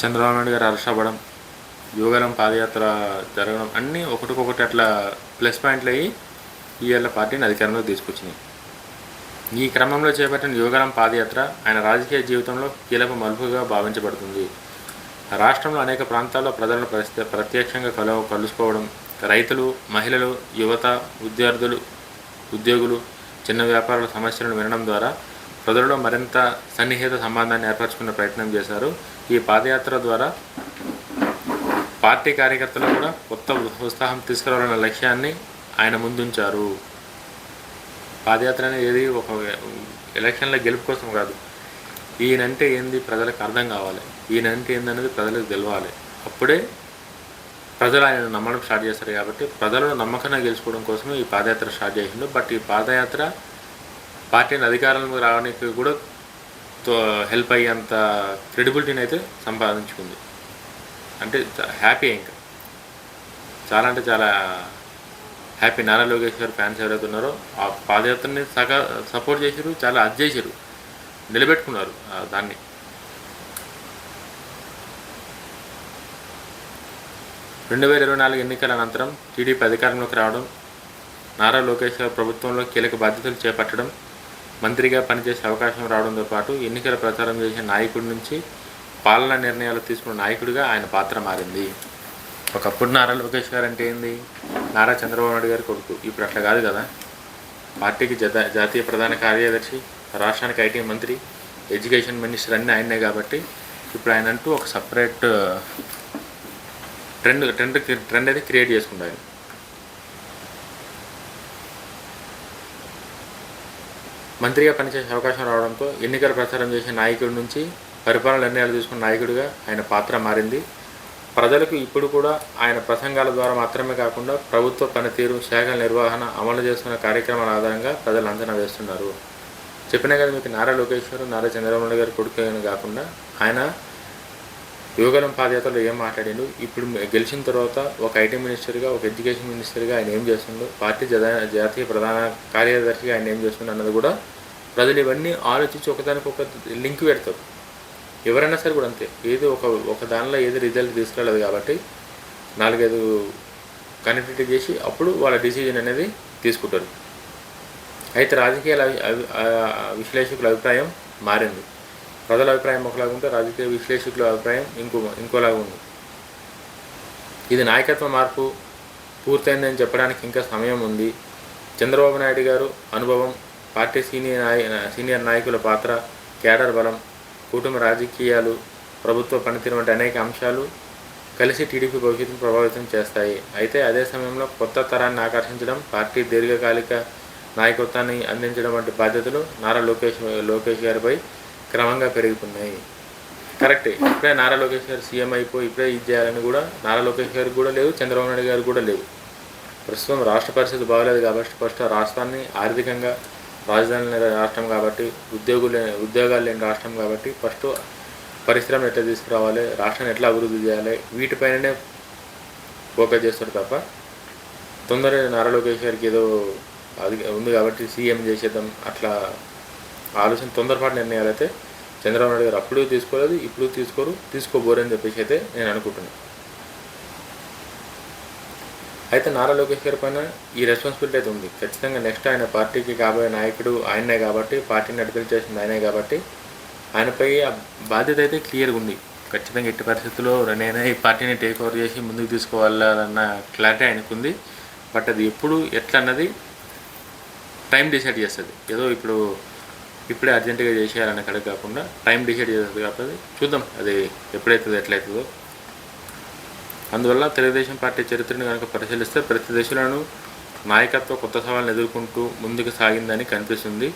చంద్రబాబు నాయుడు గారు హర్షపడడం, యువగలం పాదయాత్ర జరగడం అన్నీ ఒకటికొకటి అట్లా ప్లస్ పాయింట్లు అయ్యి ఇవాళ పార్టీని అధికారంలోకి తీసుకొచ్చినాయి. ఈ క్రమంలో చేపట్టిన యువగలం పాదయాత్ర ఆయన రాజకీయ జీవితంలో కీలక మలుపుగా భావించబడుతుంది. రాష్ట్రంలో అనేక ప్రాంతాల్లో ప్రజలను ప్రత్యక్షంగా కలుసుకోవడం, రైతులు, మహిళలు, యువత, ఉద్యోగులు, చిన్న వ్యాపారుల సమస్యలను వినడం ద్వారా ప్రజలలో మరింత సన్నిహిత సంబంధాన్ని ఏర్పరచుకునే ప్రయత్నం చేశారు. ఈ పాదయాత్ర ద్వారా పార్టీ కార్యకర్తలు కూడా కొత్త ఉత్సాహం తీసుకురావాలన్న లక్ష్యాన్ని ఆయన ముందుంచారు. పాదయాత్ర అనేది ఏది ఒక ఎలక్షన్ల గెలుపు కోసం కాదు. ఈయనంటే ఏంది ప్రజలకు అర్థం కావాలి, ఈయనంటే ఏందనేది ప్రజలకు తెలవాలి. అప్పుడే ప్రజలు ఆయన నమ్మడం స్టార్ట్ చేస్తారు. కాబట్టి ప్రజలను నమ్మకంగా గెలుచుకోవడం కోసమే ఈ పాదయాత్ర స్టార్ట్ చేసిండు. బట్ ఈ పాదయాత్ర పార్టీని అధికారంలోకి రావడానికి కూడా హెల్ప్ అయ్యేంత క్రెడిబిలిటీని అయితే సంపాదించుకుంది. అంటే హ్యాపీ, ఇంకా చాలా అంటే చాలా హ్యాపీ. నారా లోకేష్ గారు ఫ్యాన్స్ ఎవరైతే ఉన్నారో ఆ పాదయాత్రని సపోర్ట్ చేశారు, చాలా అది చేశారు, నిలబెట్టుకున్నారు దాన్ని. రెండు 2024 ఎన్నికల అనంతరం టీడీపీ అధికారంలోకి రావడం, నారా లోకేష్ గారు ప్రభుత్వంలో కీలక బాధ్యతలు చేపట్టడం, మంత్రిగా పనిచేసే అవకాశం రావడంతో పాటు ఎన్నికల ప్రచారం చేసే నాయకుడి నుంచి పాలనా నిర్ణయాలు తీసుకున్న నాయకుడిగా ఆయన పాత్ర మారింది. ఒకప్పుడు నారా లోకేష్ గారు అంటే ఏంది, నారా చంద్రబాబు నాయుడు గారి కొడుకు. ఇప్పుడు అట్లా కాదు కదా. పార్టీకి జాతీయ ప్రధాన కార్యదర్శి, రాష్ట్రానికి ఐటీ మంత్రి, ఎడ్యుకేషన్ మినిస్టర్ అన్నీ ఆయనే. కాబట్టి ఇప్పుడు ఆయన అంటూ ఒక సపరేట్ ట్రెండ్ అయితే క్రియేట్ చేసుకుంటారు. మంత్రిగా పనిచేసే అవకాశం రావడంతో ఎన్నికల ప్రచారం చేసే నాయకుడి నుంచి పరిపాలన నిర్ణయాలు తీసుకున్న నాయకుడిగా ఆయన పాత్ర మారింది. ప్రజలకు ఇప్పుడు కూడా ఆయన ప్రసంగాల ద్వారా మాత్రమే కాకుండా ప్రభుత్వ పనితీరు, శాఖల నిర్వహణ, అమలు చేస్తున్న కార్యక్రమాల ఆధారంగా ప్రజలు అంచనా వేస్తున్నారు. చెప్పినా కదా మీకు, నారా లోకేష్ గారు నారా చంద్రబాబు నాయుడు గారి కొడుకు కాకుండా ఆయన యువగలం పాదయాత్రలో ఏం మాట్లాడిండు, ఇప్పుడు గెలిచిన తర్వాత ఒక ఐటీ మినిస్టర్గా, ఒక ఎడ్యుకేషన్ మినిస్టర్గా ఆయన ఏం చేస్తుండో, పార్టీ జాతీయ ప్రధాన కార్యదర్శిగా ఆయన ఏం చేస్తుండో అన్నది కూడా ప్రజలు ఇవన్నీ ఆలోచించి ఒకదానికి ఒక లింక్ పెడతారు. ఎవరైనా సరే కూడా అంతే. ఏది ఒక దానిలో ఏది రిజల్ట్ తీసుకురాలేదు కాబట్టి 4-5 కనెక్టివిటీ చేసి అప్పుడు వాళ్ళ డిసిజన్ అనేది తీసుకుంటారు. అయితే రాజకీయాల విశ్లేషకుల అభిప్రాయం మారింది. ప్రజల అభిప్రాయం ఒకలాగా ఉంటే రాజకీయ విశ్లేషకుల అభిప్రాయం ఇంకోలాగా ఉంది. ఇది నాయకత్వ మార్పు పూర్తయిందని చెప్పడానికి ఇంకా సమయం ఉంది. చంద్రబాబు నాయుడు గారు అనుభవం, పార్టీ సీనియర్ నాయకుల పాత్ర, క్యాడర్ బలం, కుటుంబ రాజకీయాలు, ప్రభుత్వ పనితీరు వంటి అనేక అంశాలు కలిసి టీడీపీ భవిష్యత్తును ప్రభావితం చేస్తాయి. అయితే అదే సమయంలో కొత్త తరాన్ని ఆకర్షించడం, పార్టీ దీర్ఘకాలిక నాయకత్వాన్ని అందించడం వంటి బాధ్యతలు నారా లోకేష్ గారిపై క్రమంగా పెరుగుతున్నాయి. కరెక్టే. ఇప్పుడే నారా లోకేష్ గారు సీఎం అయిపోయి ఇప్పుడే ఇది చేయాలని కూడా నారా లోకేష్ గారికి కూడా లేదు, చంద్రబాబు నాయుడు గారికి కూడా లేదు. ప్రస్తుతం రాష్ట్ర పరిస్థితి బాగలేదు కాబట్టి ఫస్ట్ రాష్ట్రాన్ని ఆర్థికంగా, రాజధాని రాష్ట్రం కాబట్టి, ఉద్యోగాలు లేని రాష్ట్రం కాబట్టి ఫస్ట్ పరిశ్రమను ఎట్లా తీసుకురావాలి, రాష్ట్రాన్ని ఎట్లా అభివృద్ధి చేయాలి, వీటిపైననే ఫోకస్ చేస్తారు తప్ప తొందరగా నారా లోకేష్ గారికి ఏదో అది ఉంది కాబట్టి సీఎం చేసేద్దాం అట్లా ఆలోచన, తొందరపాటు నిర్ణయాలు అయితే చంద్రబాబు నాయుడు గారు అప్పుడు తీసుకోలేదు, ఇప్పుడు తీసుకోబోరని చెప్పేసి అయితే నేను అనుకుంటున్నాను. అయితే నారా లోకేష్ గారి పైన ఈ రెస్పాన్సిబిలిటీ అయితే ఉంది. ఖచ్చితంగా నెక్స్ట్ ఆయన పార్టీకి కాబోయే నాయకుడు ఆయనే కాబట్టి, పార్టీని నడిపించేసింది ఆయనే కాబట్టి ఆయనపై ఆ బాధ్యత అయితే క్లియర్గా ఉంది. ఖచ్చితంగా ఎట్టి పరిస్థితుల్లో నేనే ఈ పార్టీని టేక్ ఓవర్ చేసి ముందుకు తీసుకోవాలన్న క్లారిటీ ఆయనకు ఉంది. బట్ అది ఎప్పుడు ఎట్లా అన్నది టైం డిసైడ్ చేస్తుంది. ఏదో ఇప్పుడే అర్జెంటుగా చేసేయాలన్న కడకు కాకుండా టైం డిసైడ్ చేస్తుంది. కాబట్టి చూద్దాం అది ఎప్పుడైతుందో ఎట్లయితుందో. అందువల్ల తెలుగుదేశం పార్టీ చరిత్రను కనుక పరిశీలిస్తే ప్రతి దశలోనూ నాయకత్వ కొత్త సవాళ్ళను ఎదుర్కొంటూ ముందుకు సాగిందని కనిపిస్తుంది.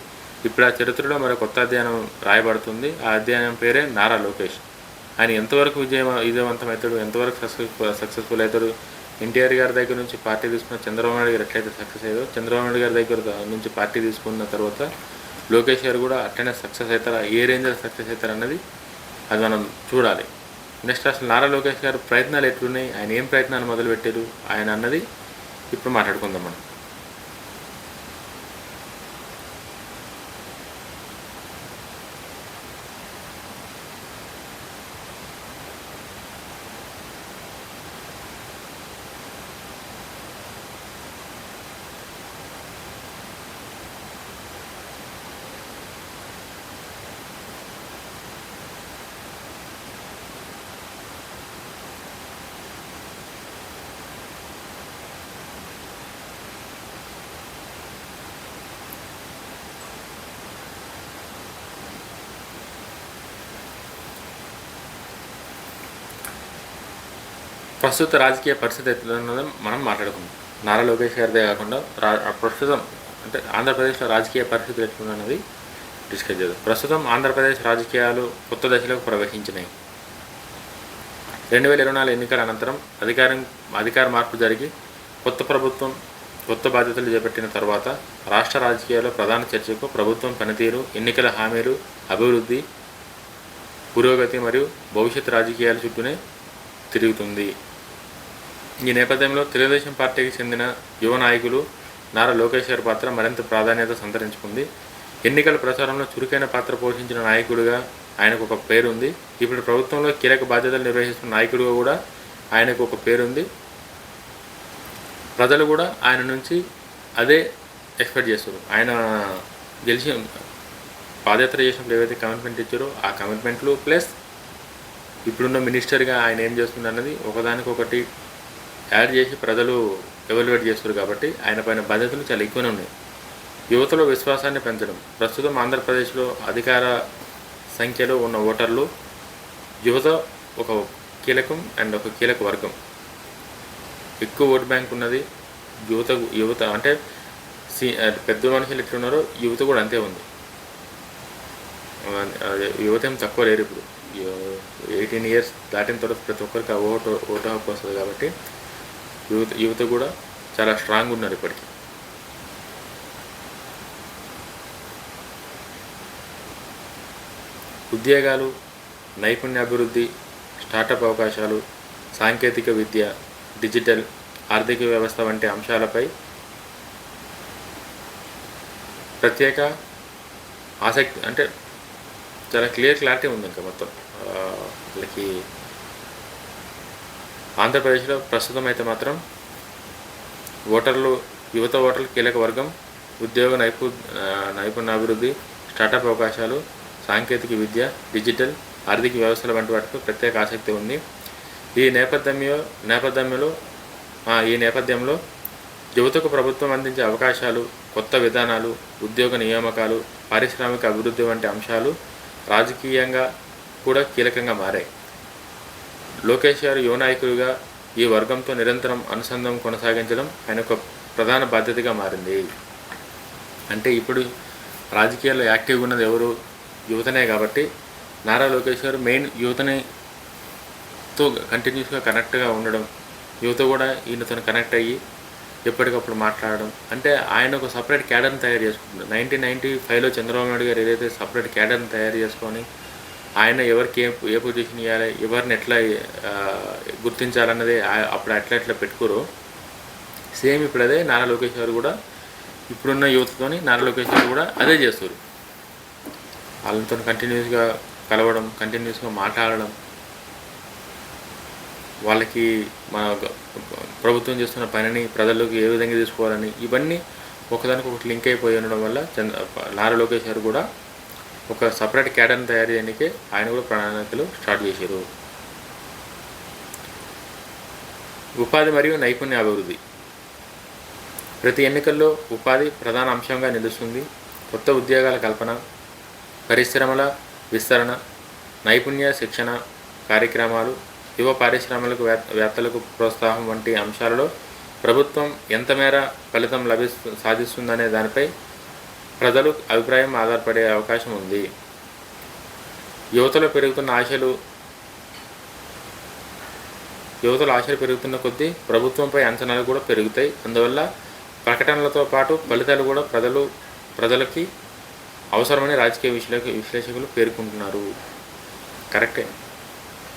ఇప్పుడు ఆ చరిత్రలో మరో కొత్త అధ్యయనం రాయబడుతుంది. ఆ అధ్యయనం పేరే నారా లోకేష్. ఆయన ఎంతవరకు విజయవంతమవుతాడు, ఎంతవరకు సక్సెస్ఫుల్ అవుతాడు, ఎన్టీఆర్ గారి దగ్గర నుంచి పార్టీ తీసుకున్న చంద్రబాబు నాయుడు గారు ఎట్లయితే సక్సెస్ అయ్యారో, చంద్రబాబు నాయుడు గారి దగ్గర నుంచి పార్టీ తీసుకున్న తర్వాత లోకేష్ గారు కూడా అట్లనే సక్సెస్ అవుతారా, ఏ రేంజ్లో సక్సెస్ అవుతారు అన్నది అది మనం చూడాలి. నెక్స్ట్ అసలు నారా లోకేష్ గారు ప్రయత్నాలు ఎట్లున్నాయి, ఆయన ఏం ప్రయత్నాలు మొదలుపెట్టారు ఆయన అన్నది ఇప్పుడు మాట్లాడుకుందాం మనం. ప్రస్తుత రాజకీయ పరిస్థితి ఎట్లున్నదో మనం మాట్లాడుకుందాం. నారా లోకేష్ గారిదే కాకుండా ప్రస్తుతం అంటే ఆంధ్రప్రదేశ్లో రాజకీయ పరిస్థితులు ఎట్లున్నది డిస్కస్ చేద్దాం. ప్రస్తుతం ఆంధ్రప్రదేశ్ రాజకీయాలు కొత్త దశలోకి ప్రవేశించినాయి. 2024 ఎన్నికల అనంతరం అధికార మార్పు జరిగి కొత్త ప్రభుత్వం కొత్త బాధ్యతలు చేపట్టిన తర్వాత రాష్ట్ర రాజకీయాల్లో ప్రధాన చర్చకు ప్రభుత్వం పనితీరు, ఎన్నికల హామీలు, అభివృద్ధి, పురోగతి మరియు భవిష్యత్ రాజకీయాల చుట్టూనే తిరుగుతుంది. ఈ నేపథ్యంలో తెలుగుదేశం పార్టీకి చెందిన యువ నాయకులు నారా లోకేష్ గారి పాత్ర మరింత ప్రాధాన్యత సంతరించుకుంది. ఎన్నికల ప్రచారంలో చురుకైన పాత్ర పోషించిన నాయకుడిగా ఆయనకు ఒక పేరుంది. ఇప్పుడు ప్రభుత్వంలో కీలక బాధ్యతలు నిర్వహిస్తున్న నాయకుడిగా కూడా ఆయనకు ఒక పేరుంది. ప్రజలు కూడా ఆయన నుంచి అదే ఎక్స్పెక్ట్ చేస్తారు. ఆయన గెలిచి పాదయాత్ర చేసినప్పుడు ఏవైతే కమిట్మెంట్ ఇచ్చారో ఆ కమిట్మెంట్లు ప్లస్ ఇప్పుడున్న మినిస్టర్గా ఆయన ఏం చేస్తున్నారు అన్నది ఒకదానికొకటి యాడ్ చేసి ప్రజలు ఎవాల్యుయేట్ చేస్తారు. కాబట్టి ఆయన పైన బాధ్యతలు చాలా ఎక్కువనే ఉన్నాయి. యువతలో విశ్వాసాన్ని పెంచడం. ప్రస్తుతం ఆంధ్రప్రదేశ్లో అధికార సంఖ్యలో ఉన్న ఓటర్లు యువత ఒక కీలకం అండ్ ఒక కీలక వర్గం. ఎక్కువ ఓటు బ్యాంక్ ఉన్నది యువత. అంటే పెద్ద మనుషులు ఎట్లున్నారో యువత కూడా అంతే ఉంది. యువత ఏం తక్కువ లేరు. ఇప్పుడు 18 years దాటిన తర్వాత ప్రతి ఒక్కరికి ఆ ఓటు హక్కు వస్తుంది. కాబట్టి యువత కూడా చాలా స్ట్రాంగ్ ఉన్నారు ఇప్పటికీ. ఉద్యోగాలు, నైపుణ్యాభివృద్ధి, స్టార్టప్ అవకాశాలు, సాంకేతిక విద్య, డిజిటల్, ఆర్థిక వ్యవస్థ వంటి అంశాలపై ప్రత్యేక ఆసక్తి అంటే చాలా క్లారిటీ ఉంది. ఇంకా మొత్తం వాళ్ళకి ఆంధ్రప్రదేశ్లో ప్రస్తుతం అయితే మాత్రం యువత ఓటర్లు కీలక వర్గం. ఉద్యోగ నైపుణ్యాభివృద్ధి, స్టార్టప్ అవకాశాలు, సాంకేతిక విద్య, డిజిటల్, ఆర్థిక వ్యవస్థల వంటి వాటిపై ప్రత్యేక ఆసక్తి ఉంది. ఈ నేపథ్యంలో యువతకు ప్రభుత్వం అందించే అవకాశాలు, కొత్త విధానాలు, ఉద్యోగ నియామకాలు, పారిశ్రామిక అభివృద్ధి వంటి అంశాలు రాజకీయంగా కూడా కీలకంగా మారాయి. లోకేష్ గారు యువ నాయకుడిగా ఈ వర్గంతో నిరంతరం అనుసంధానం కొనసాగించడం ఆయన ఒక ప్రధాన బాధ్యతగా మారింది. అంటే ఇప్పుడు రాజకీయాల్లో యాక్టివ్గా ఉన్నది ఎవరు? యువతనే. కాబట్టి నారా లోకేష్ గారు మెయిన్ యువతతో కంటిన్యూస్గా కనెక్ట్గా ఉండడం, యువత కూడా ఈయనతో కనెక్ట్ అయ్యి ఎప్పటికప్పుడు మాట్లాడడం. అంటే ఆయన ఒక సపరేట్ క్యాడర్ని తయారు చేసుకుంటున్నారు. 1995లో చంద్రబాబు నాయుడు గారు ఏదైతే సపరేట్ క్యాడర్ని తయారు చేసుకొని ఆయన ఎవరికి ఏ పొజిషన్ ఇవ్వాలి, ఎవరిని ఎట్లా గుర్తించాలన్నది అప్పుడు ఎట్లా పెట్టుకోరో సేమ్ ఇప్పుడు అదే నారా లోకేష్ గారు కూడా ఇప్పుడున్న యువతతోని నారా లోకేష్ గారు కూడా అదే చేస్తారు. వాళ్ళతో కంటిన్యూస్గా కలవడం, కంటిన్యూస్గా మాట్లాడడం, వాళ్ళకి మన ప్రభుత్వం చేస్తున్న పనిని ప్రజల్లోకి ఏ విధంగా తీసుకోవాలని ఇవన్నీ ఒకదానికొకటి లింక్ అయిపోయి ఉండడం వల్ల నారా లోకేష్ గారు కూడా ఒక సపరేట్ క్యాడర్ని తయారు చేయడానికే ఆయన కూడా ప్రణాళికలు స్టార్ట్ చేశారు. ఉపాధి మరియు నైపుణ్య అభివృద్ధి. ప్రతి ఎన్నికల్లో ఉపాధి ప్రధాన అంశంగా నిలుస్తుంది. కొత్త ఉద్యోగాల కల్పన, పరిశ్రమల విస్తరణ, నైపుణ్య శిక్షణ కార్యక్రమాలు, యువ పారిశ్రామికవేత్తలకు ప్రోత్సాహం వంటి అంశాలలో ప్రభుత్వం ఎంత మేర ఫలితం సాధిస్తుందనే దానిపై ప్రజలు అభిప్రాయం ఆధారపడే అవకాశం ఉంది. యువతలో ఆశలు పెరుగుతున్న కొద్దీ ప్రభుత్వంపై అంచనాలు కూడా పెరుగుతాయి. అందువల్ల ప్రకటనలతో పాటు ఫలితాలు కూడా ప్రజలకి అవసరమని రాజకీయ విశ్లేషకులు పేర్కొంటున్నారు. కరెక్టే.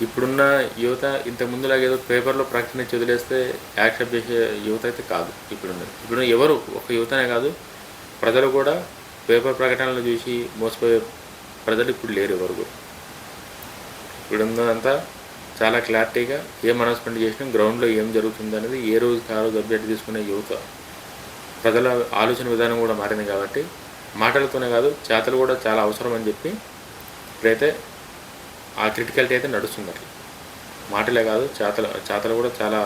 ఇప్పుడున్న యువత ఇంతకుముందులాగా ఏదో పేపర్లో ప్రకటన ఇచ్చి వదిలేస్తే యాక్సెప్ట్ చేసే యువత అయితే కాదు ఇప్పుడు ఎవరు ఒక యువతనే కాదు, ప్రజలు కూడా పేపర్ ప్రకటనలు చూసి మోసపోయే ప్రజలు ఇప్పుడు లేరు ఎవరు కూడా. ఇప్పుడు ఉన్నదంతా చాలా క్లారిటీగా ఏం అనౌన్స్మెంట్ చేసినా గ్రౌండ్లో ఏం జరుగుతుంది అనేది ఏ రోజుకి ఆ రోజు అప్డేట్ తీసుకునే యువత. ప్రజల ఆలోచన విధానం కూడా మారింది. కాబట్టి మాటలతోనే కాదు చేతలు కూడా చాలా అవసరం అని చెప్పి ఇప్పుడైతే ఆ క్రిటికాలిటీ అయితే నడుస్తుంది. అట్లా మాటలే కాదు చేతలు కూడా చాలా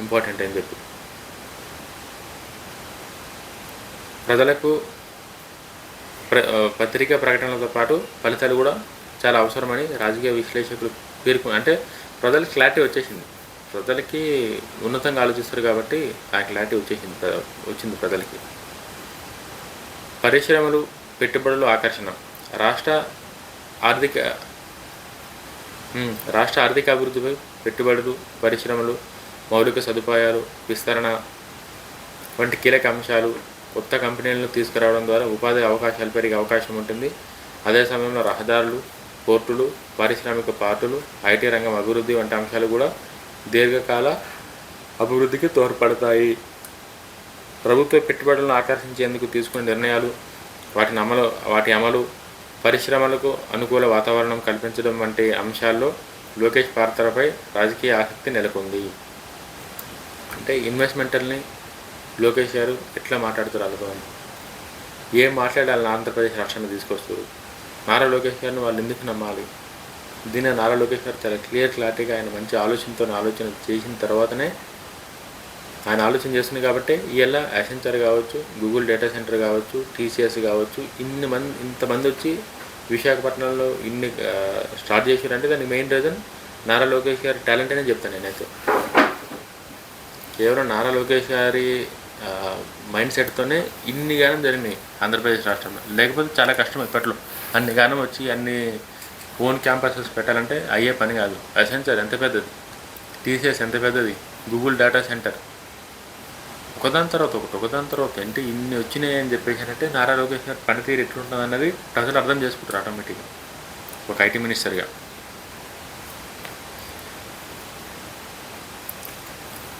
ఇంపార్టెంట్ అని చెప్పి ప్రజలకు పత్రికా ప్రకటనలతో పాటు ఫలితాలు కూడా చాలా అవసరమని రాజకీయ విశ్లేషకులు అంటే ప్రజలకు క్లారిటీ వచ్చేసింది. ప్రజలకి ఉన్నతంగా ఆలోచిస్తారు కాబట్టి ఆ క్లారిటీ వచ్చింది ప్రజలకి. పరిశ్రమలు, పెట్టుబడులు ఆకర్షణ. రాష్ట్ర ఆర్థిక రాష్ట్ర ఆర్థిక అభివృద్ధిపై పెట్టుబడులు, పరిశ్రమలు, మౌలిక సదుపాయాలు విస్తరణ వంటి కీలక అంశాలు కొత్త కంపెనీలను తీసుకురావడం ద్వారా ఉపాధి అవకాశాలు పెరిగే అవకాశం ఉంటుంది. అదే సమయంలో రహదారులు, పోర్టులు, పారిశ్రామిక పార్కులు, ఐటీ రంగం అభివృద్ధి వంటి అంశాలు కూడా దీర్ఘకాల అభివృద్ధికి తోడ్పడతాయి. ప్రభుత్వ పెట్టుబడులను ఆకర్షించేందుకు తీసుకునే నిర్ణయాలు, వాటి అమలు, పరిశ్రమలకు అనుకూల వాతావరణం కల్పించడం వంటి అంశాల్లో లోకేష్ పాత్రపై రాజకీయ ఆసక్తి నెలకొంది. అంటే ఇన్వెస్ట్మెంటల్ని లోకేష్ గారు ఎట్లా మాట్లాడుతారు అనుకోండి, ఏం మాట్లాడాలని ఆంధ్రప్రదేశ్ రాష్ట్రాన్ని తీసుకొస్తారు. నారా లోకేష్ గారిని వాళ్ళు ఎందుకు నమ్మాలి? దీన్ని నారా లోకేష్ గారు చాలా క్లారిటీగా ఆయన మంచి ఆలోచన చేసిన తర్వాతనే ఆయన ఆలోచన చేస్తుంది కాబట్టి ఇలా అసెంచర్ కావచ్చు, గూగుల్ డేటా సెంటర్ కావచ్చు, టీసీఎస్ కావచ్చు, ఇంతమంది వచ్చి విశాఖపట్నంలో ఇన్ని స్టార్ట్ చేశారంటే దానికి మెయిన్ రీజన్ నారా లోకేష్ గారి టాలెంట్ అనే చెప్తాను నేనైతే. కేవలం నారా లోకేష్ గారి మైండ్ సెట్తోనే ఇన్ని గానం జరిగినాయి ఆంధ్రప్రదేశ్ రాష్ట్రంలో. లేకపోతే చాలా కష్టం ఇప్పట్లో అన్ని గానం వచ్చి అన్ని ఓన్ క్యాంపసెస్ పెట్టాలంటే అయ్యే పని కాదు. అసెంచర్ ఎంత పెద్దది, టీసీఎస్ ఎంత పెద్దది, గూగుల్ డేటా సెంటర్ ఒకదాని తర్వాత అంటే ఇన్ని వచ్చినాయి అని చెప్పేసారంటే నారా లోకేష్ గారి పనితీరు ఎట్లుంటుంది అన్నది ప్రజలు అర్థం చేసుకుంటారు ఆటోమేటిక్గా ఒక ఐటీ మినిస్టర్గా.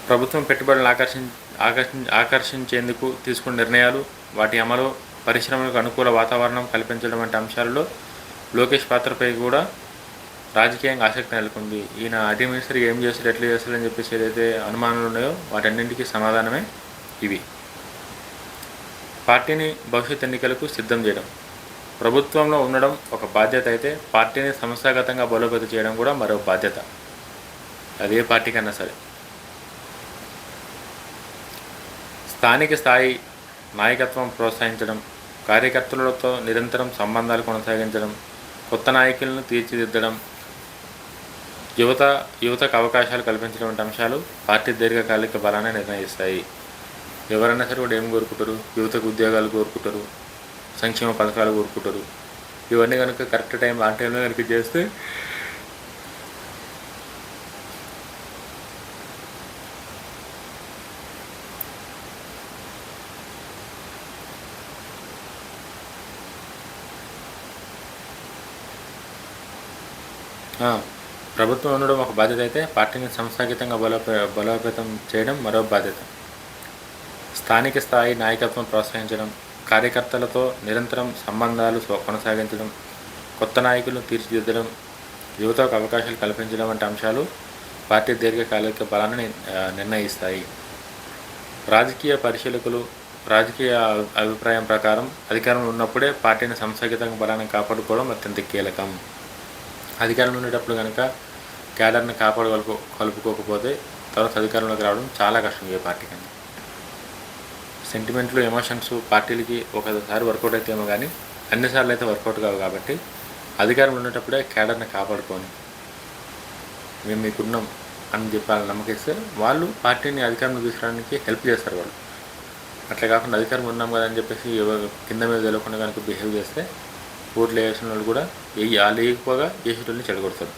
ప్రభుత్వం పెట్టుబడులను ఆకర్షించేందుకు తీసుకున్న నిర్ణయాలు, వాటి అమలు, పరిశ్రమలకు అనుకూల వాతావరణం కల్పించడం వంటి అంశాలలో లోకేష్ పాత్రపై కూడా రాజకీయంగా ఆసక్తి నెలకొంది. ఈయన ఐటీ మినిస్టర్ ఏం చేస్తారు, ఎట్లా చేస్తారని చెప్పేసి ఏదైతే అనుమానాలు ఉన్నాయో వాటన్నింటికీ సమాధానమే ఇవి. పార్టీని భవిష్యత్ ఎన్నికలకు సిద్ధం చేయడం. ప్రభుత్వంలో ఉండడం ఒక బాధ్యత అయితే పార్టీని సంస్థాగతంగా బలోపేతం చేయడం కూడా మరో బాధ్యత. అదే పార్టీ కన్నా సరే. స్థానిక స్థాయి నాయకత్వం ప్రోత్సహించడం, కార్యకర్తలతో నిరంతరం సంబంధాలు కొనసాగించడం, కొత్త నాయకులను తీర్చిదిద్దడం, యువతకు అవకాశాలు కల్పించడం వంటి అంశాలు పార్టీ దీర్ఘకాలిక బలాన్ని నిర్ణయిస్తాయి. ఎవరైనా సరే కూడా ఏం కోరుకుంటారు? యువతకు ఉద్యోగాలు కోరుకుంటారు, సంక్షేమ పథకాలు కోరుకుంటారు. ఇవన్నీ కనుక కరెక్ట్ టైం ఆ టైంలో కనుక చేస్తే ప్రభుత్వం ఉండడం ఒక బాధ్యత అయితే పార్టీని సంస్థాగతంగా బలోపేతం చేయడం మరో బాధ్యత. స్థానిక స్థాయి నాయకత్వం ప్రోత్సహించడం, కార్యకర్తలతో నిరంతరం సంబంధాలు కొనసాగించడం, కొత్త నాయకులను తీర్చిదిద్దడం, యువతకు అవకాశాలు కల్పించడం వంటి అంశాలు పార్టీ దీర్ఘకాలిక బలాన్ని నిర్ణయిస్తాయి. రాజకీయ పరిశీలకులు రాజకీయ అభిప్రాయం ప్రకారం అధికారంలో ఉన్నప్పుడే పార్టీని సంస్థాగతంగా బలాన్ని కాపాడుకోవడం అత్యంత కీలకం. అధికారంలో ఉండేటప్పుడు కనుక క్యాడర్ని కలుపుకోకపోతే తర్వాత అధికారంలోకి రావడం చాలా కష్టం ఏ పార్టీకి. సెంటిమెంట్లు, ఎమోషన్స్ పార్టీలకి ఒకసారి వర్కౌట్ అయితే ఏమో కానీ అన్నిసార్లు అయితే వర్కౌట్ కావు. కాబట్టి అధికారం ఉండేటప్పుడే క్యాడర్ని కాపాడుకొని మేము మీకున్నాం అని చెప్పాలని నమ్మకిస్తే వాళ్ళు పార్టీని అధికారంలో తీసుకురావడానికి హెల్ప్ చేస్తారు వాళ్ళు. అట్లా కాకుండా అధికారం ఉన్నాం కదా అని చెప్పేసి కింద మీద తెలియకుండా కనుక బిహేవ్ చేస్తే ఓట్లు వేసిన వాళ్ళు కూడా వాళ్ళు వేయకపోగా వేసేటోళ్ళని చెడగొడతారు.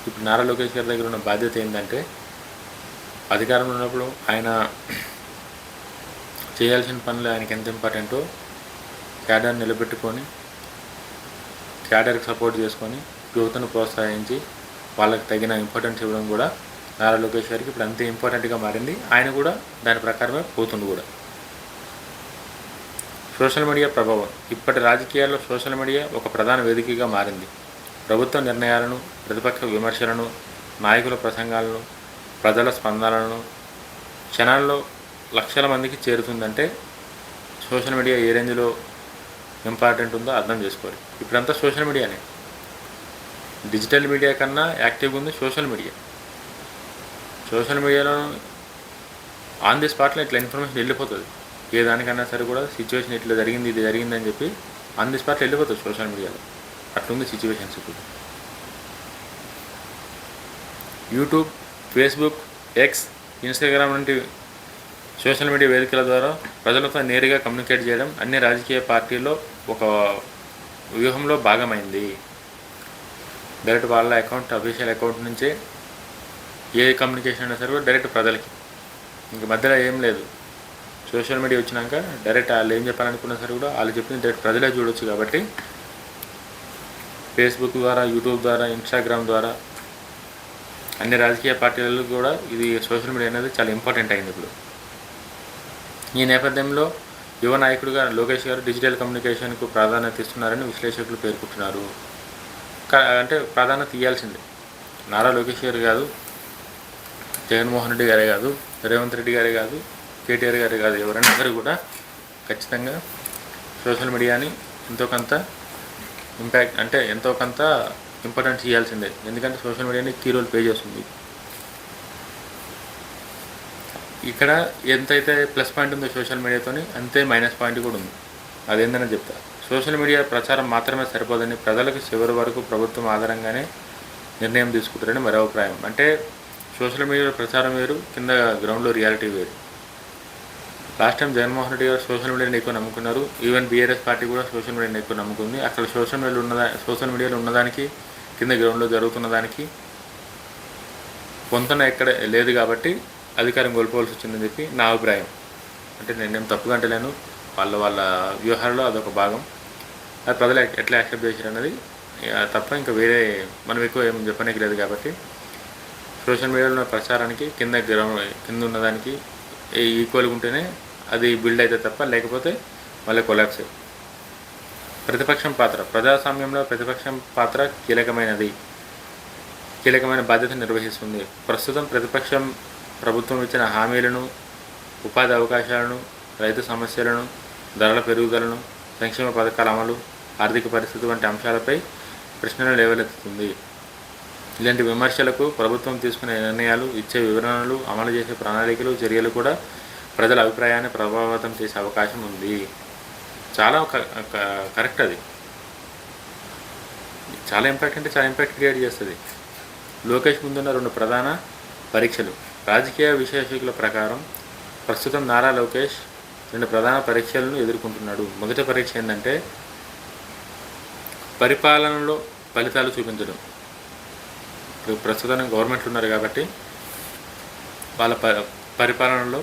ఇప్పుడు నారా లోకేష్ గారి దగ్గర ఉన్న బాధ్యత ఏంటంటే అధికారంలో ఉన్నప్పుడు ఆయన చేయాల్సిన పనులు ఆయనకి ఎంత ఇంపార్టెంటో క్యాడర్ని నిలబెట్టుకొని క్యాడర్కి సపోర్ట్ చేసుకొని యువతను ప్రోత్సహించి వాళ్ళకి తగిన ఇంపార్టెన్స్ ఇవ్వడం కూడా నారా లోకేష్ గారికి ఇప్పుడు అంతే ఇంపార్టెంట్గా మారింది. ఆయన కూడా దాని ప్రకారమే పోతుంది కూడా. సోషల్ మీడియా ప్రభావం. ఇప్పటి రాజకీయాల్లో సోషల్ మీడియా ఒక ప్రధాన వేదికగా మారింది. ప్రభుత్వ నిర్ణయాలను, ప్రతిపక్ష విమర్శలను, నాయకుల ప్రసంగాలను, ప్రజల స్పందనలను క్షణాల్లో లక్షల మందికి చేరుతుందంటే సోషల్ మీడియా ఏ రేంజ్లో ఇంపార్టెంట్ ఉందో అర్థం చేసుకోవాలి. ఇప్పుడంతా సోషల్ మీడియానే. డిజిటల్ మీడియా కన్నా యాక్టివ్గా ఉంది సోషల్ మీడియా. సోషల్ మీడియాలో ఆన్ ది స్పాట్లో ఇట్లా ఇన్ఫర్మేషన్ వెళ్ళిపోతుంది. ఏ దానికన్నా సరే కూడా సిచ్యువేషన్ ఇట్లా జరిగింది, ఇది జరిగిందని చెప్పి ఆన్ ది స్పాట్లో వెళ్ళిపోతుంది సోషల్ మీడియాలో. అట్లుంది సిచ్యువేషన్స్ ఇప్పుడు. యూట్యూబ్, ఫేస్బుక్, ఎక్స్, ఇన్స్టాగ్రామ్ వంటి సోషల్ మీడియా వేదికల ద్వారా ప్రజలతో నేరుగా కమ్యూనికేట్ చేయడం అన్ని రాజకీయ పార్టీల్లో ఒక వ్యూహంలో భాగమైంది. డైరెక్ట్ వాళ్ళ అకౌంట్, అఫీషియల్ అకౌంట్ నుంచే ఏ కమ్యూనికేషన్ అయినా సరే కూడా డైరెక్ట్ ప్రజలకి, ఇంక మధ్యలో ఏం లేదు. సోషల్ మీడియా వచ్చినాక డైరెక్ట్ వాళ్ళు ఏం చెప్పాలనుకున్నా సరే కూడా వాళ్ళు చెప్పింది డైరెక్ట్ ప్రజలే చూడొచ్చు. కాబట్టి ఫేస్బుక్ ద్వారా, యూట్యూబ్ ద్వారా, ఇన్స్టాగ్రామ్ ద్వారా అన్ని రాజకీయ పార్టీలకు కూడా ఇది సోషల్ మీడియా అనేది చాలా ఇంపార్టెంట్ అయింది ఇప్పుడు. ఈ నేపథ్యంలో యువ నాయకుడిగా లోకేష్ గారు డిజిటల్ కమ్యూనికేషన్కు ప్రాధాన్యత ఇస్తున్నారని విశ్లేషకులు పేర్కొంటున్నారు. అంటే ప్రాధాన్యత ఇవ్వాల్సిందే. నారా లోకేష్ గారు కాదు, జగన్మోహన్ రెడ్డి గారే కాదు, రేవంత్ రెడ్డి గారే కాదు, కేటీఆర్ గారే కాదు, ఎవరైనా సరే కూడా ఖచ్చితంగా సోషల్ మీడియాని ఎంతో కొంత ఇంపార్టెన్స్ ఇవ్వాల్సిందే. ఎందుకంటే సోషల్ మీడియాని కీ రోల్ ప్లే చేస్తుంది. ఇక్కడ ఎంతైతే ప్లస్ పాయింట్ ఉందో సోషల్ మీడియాతోని అంతే మైనస్ పాయింట్ కూడా ఉంది. అదేందని చెప్తా. సోషల్ మీడియా ప్రచారం మాత్రమే సరిపోదని ప్రజలకు చివరి వరకు ప్రభుత్వం ఆధారంగానే నిర్ణయం తీసుకుంటారని మరో అభిప్రాయం. అంటే సోషల్ మీడియా ప్రచారం వేరు, కింద గ్రౌండ్లో రియాలిటీ వేరు. లాస్ట్ టైం జగన్మోహన్ రెడ్డి గారు సోషల్ మీడియాని ఎక్కువ నమ్ముకున్నారు. ఈవెన్ బీఆర్ఎస్ పార్టీ కూడా సోషల్ మీడియాని ఎక్కువ నమ్ముకుంది. అక్కడ సోషల్ మీడియాలో ఉన్నదానికి కింద గ్రౌండ్లో జరుగుతున్న దానికి పొంతన ఎక్కడ లేదు. కాబట్టి అధికారం కోల్పోవాల్సి వచ్చిందని చెప్పి నా అభిప్రాయం. అంటే నేనేం తప్పుగా అంటలేను, వాళ్ళ వ్యూహాల్లో అదొక భాగం. అది ప్రజలు ఎట్లా యాక్సెప్ట్ చేశారు అన్నది తప్ప ఇంకా వేరే మనం ఎక్కువ ఏం చెప్పడానికి లేదు. కాబట్టి సోషల్ మీడియాలో ఉన్న ప్రచారానికి కింద ఉన్నదానికి ఈక్వల్గా ఉంటేనే అది బిల్డ్ అయితే తప్ప, లేకపోతే మళ్ళీ కొలాప్స్. ప్రతిపక్షం పాత్ర. ప్రజాస్వామ్యంలో ప్రతిపక్షం పాత్ర కీలకమైన బాధ్యత నిర్వహిస్తుంది. ప్రస్తుతం ప్రతిపక్షం ప్రభుత్వం ఇచ్చిన హామీలను, ఉపాధి అవకాశాలను, రైతు సమస్యలను, ధరల పెరుగుదలను, సంక్షేమ పథకాల అమలు, ఆర్థిక పరిస్థితి వంటి అంశాలపై ప్రశ్నలు లేవనెత్తుతుంది. ఇలాంటి విమర్శలకు ప్రభుత్వం తీసుకునే నిర్ణయాలు, ఇచ్చే వివరణలు, అమలు చేసే ప్రణాళికలు, చర్యలు కూడా ప్రజల అభిప్రాయాన్ని ప్రభావితం చేసే అవకాశం ఉంది. చాలా కరెక్ట్. అది చాలా ఇంపాక్ట్ క్రియేట్ చేస్తుంది. లోకేష్ ముందున్న 2 ప్రధాన పరీక్షలు. రాజకీయ విశ్లేషకుల ప్రకారం ప్రస్తుతం నారా లోకేష్ 2 ప్రధాన పరీక్షలను ఎదుర్కొంటున్నాడు. మొదటి పరీక్ష ఏంటంటే పరిపాలనలో ఫలితాలు చూపించడం. ఇప్పుడు ప్రస్తుతం గవర్నమెంట్లు ఉన్నారు కాబట్టి వాళ్ళ పరిపాలనలో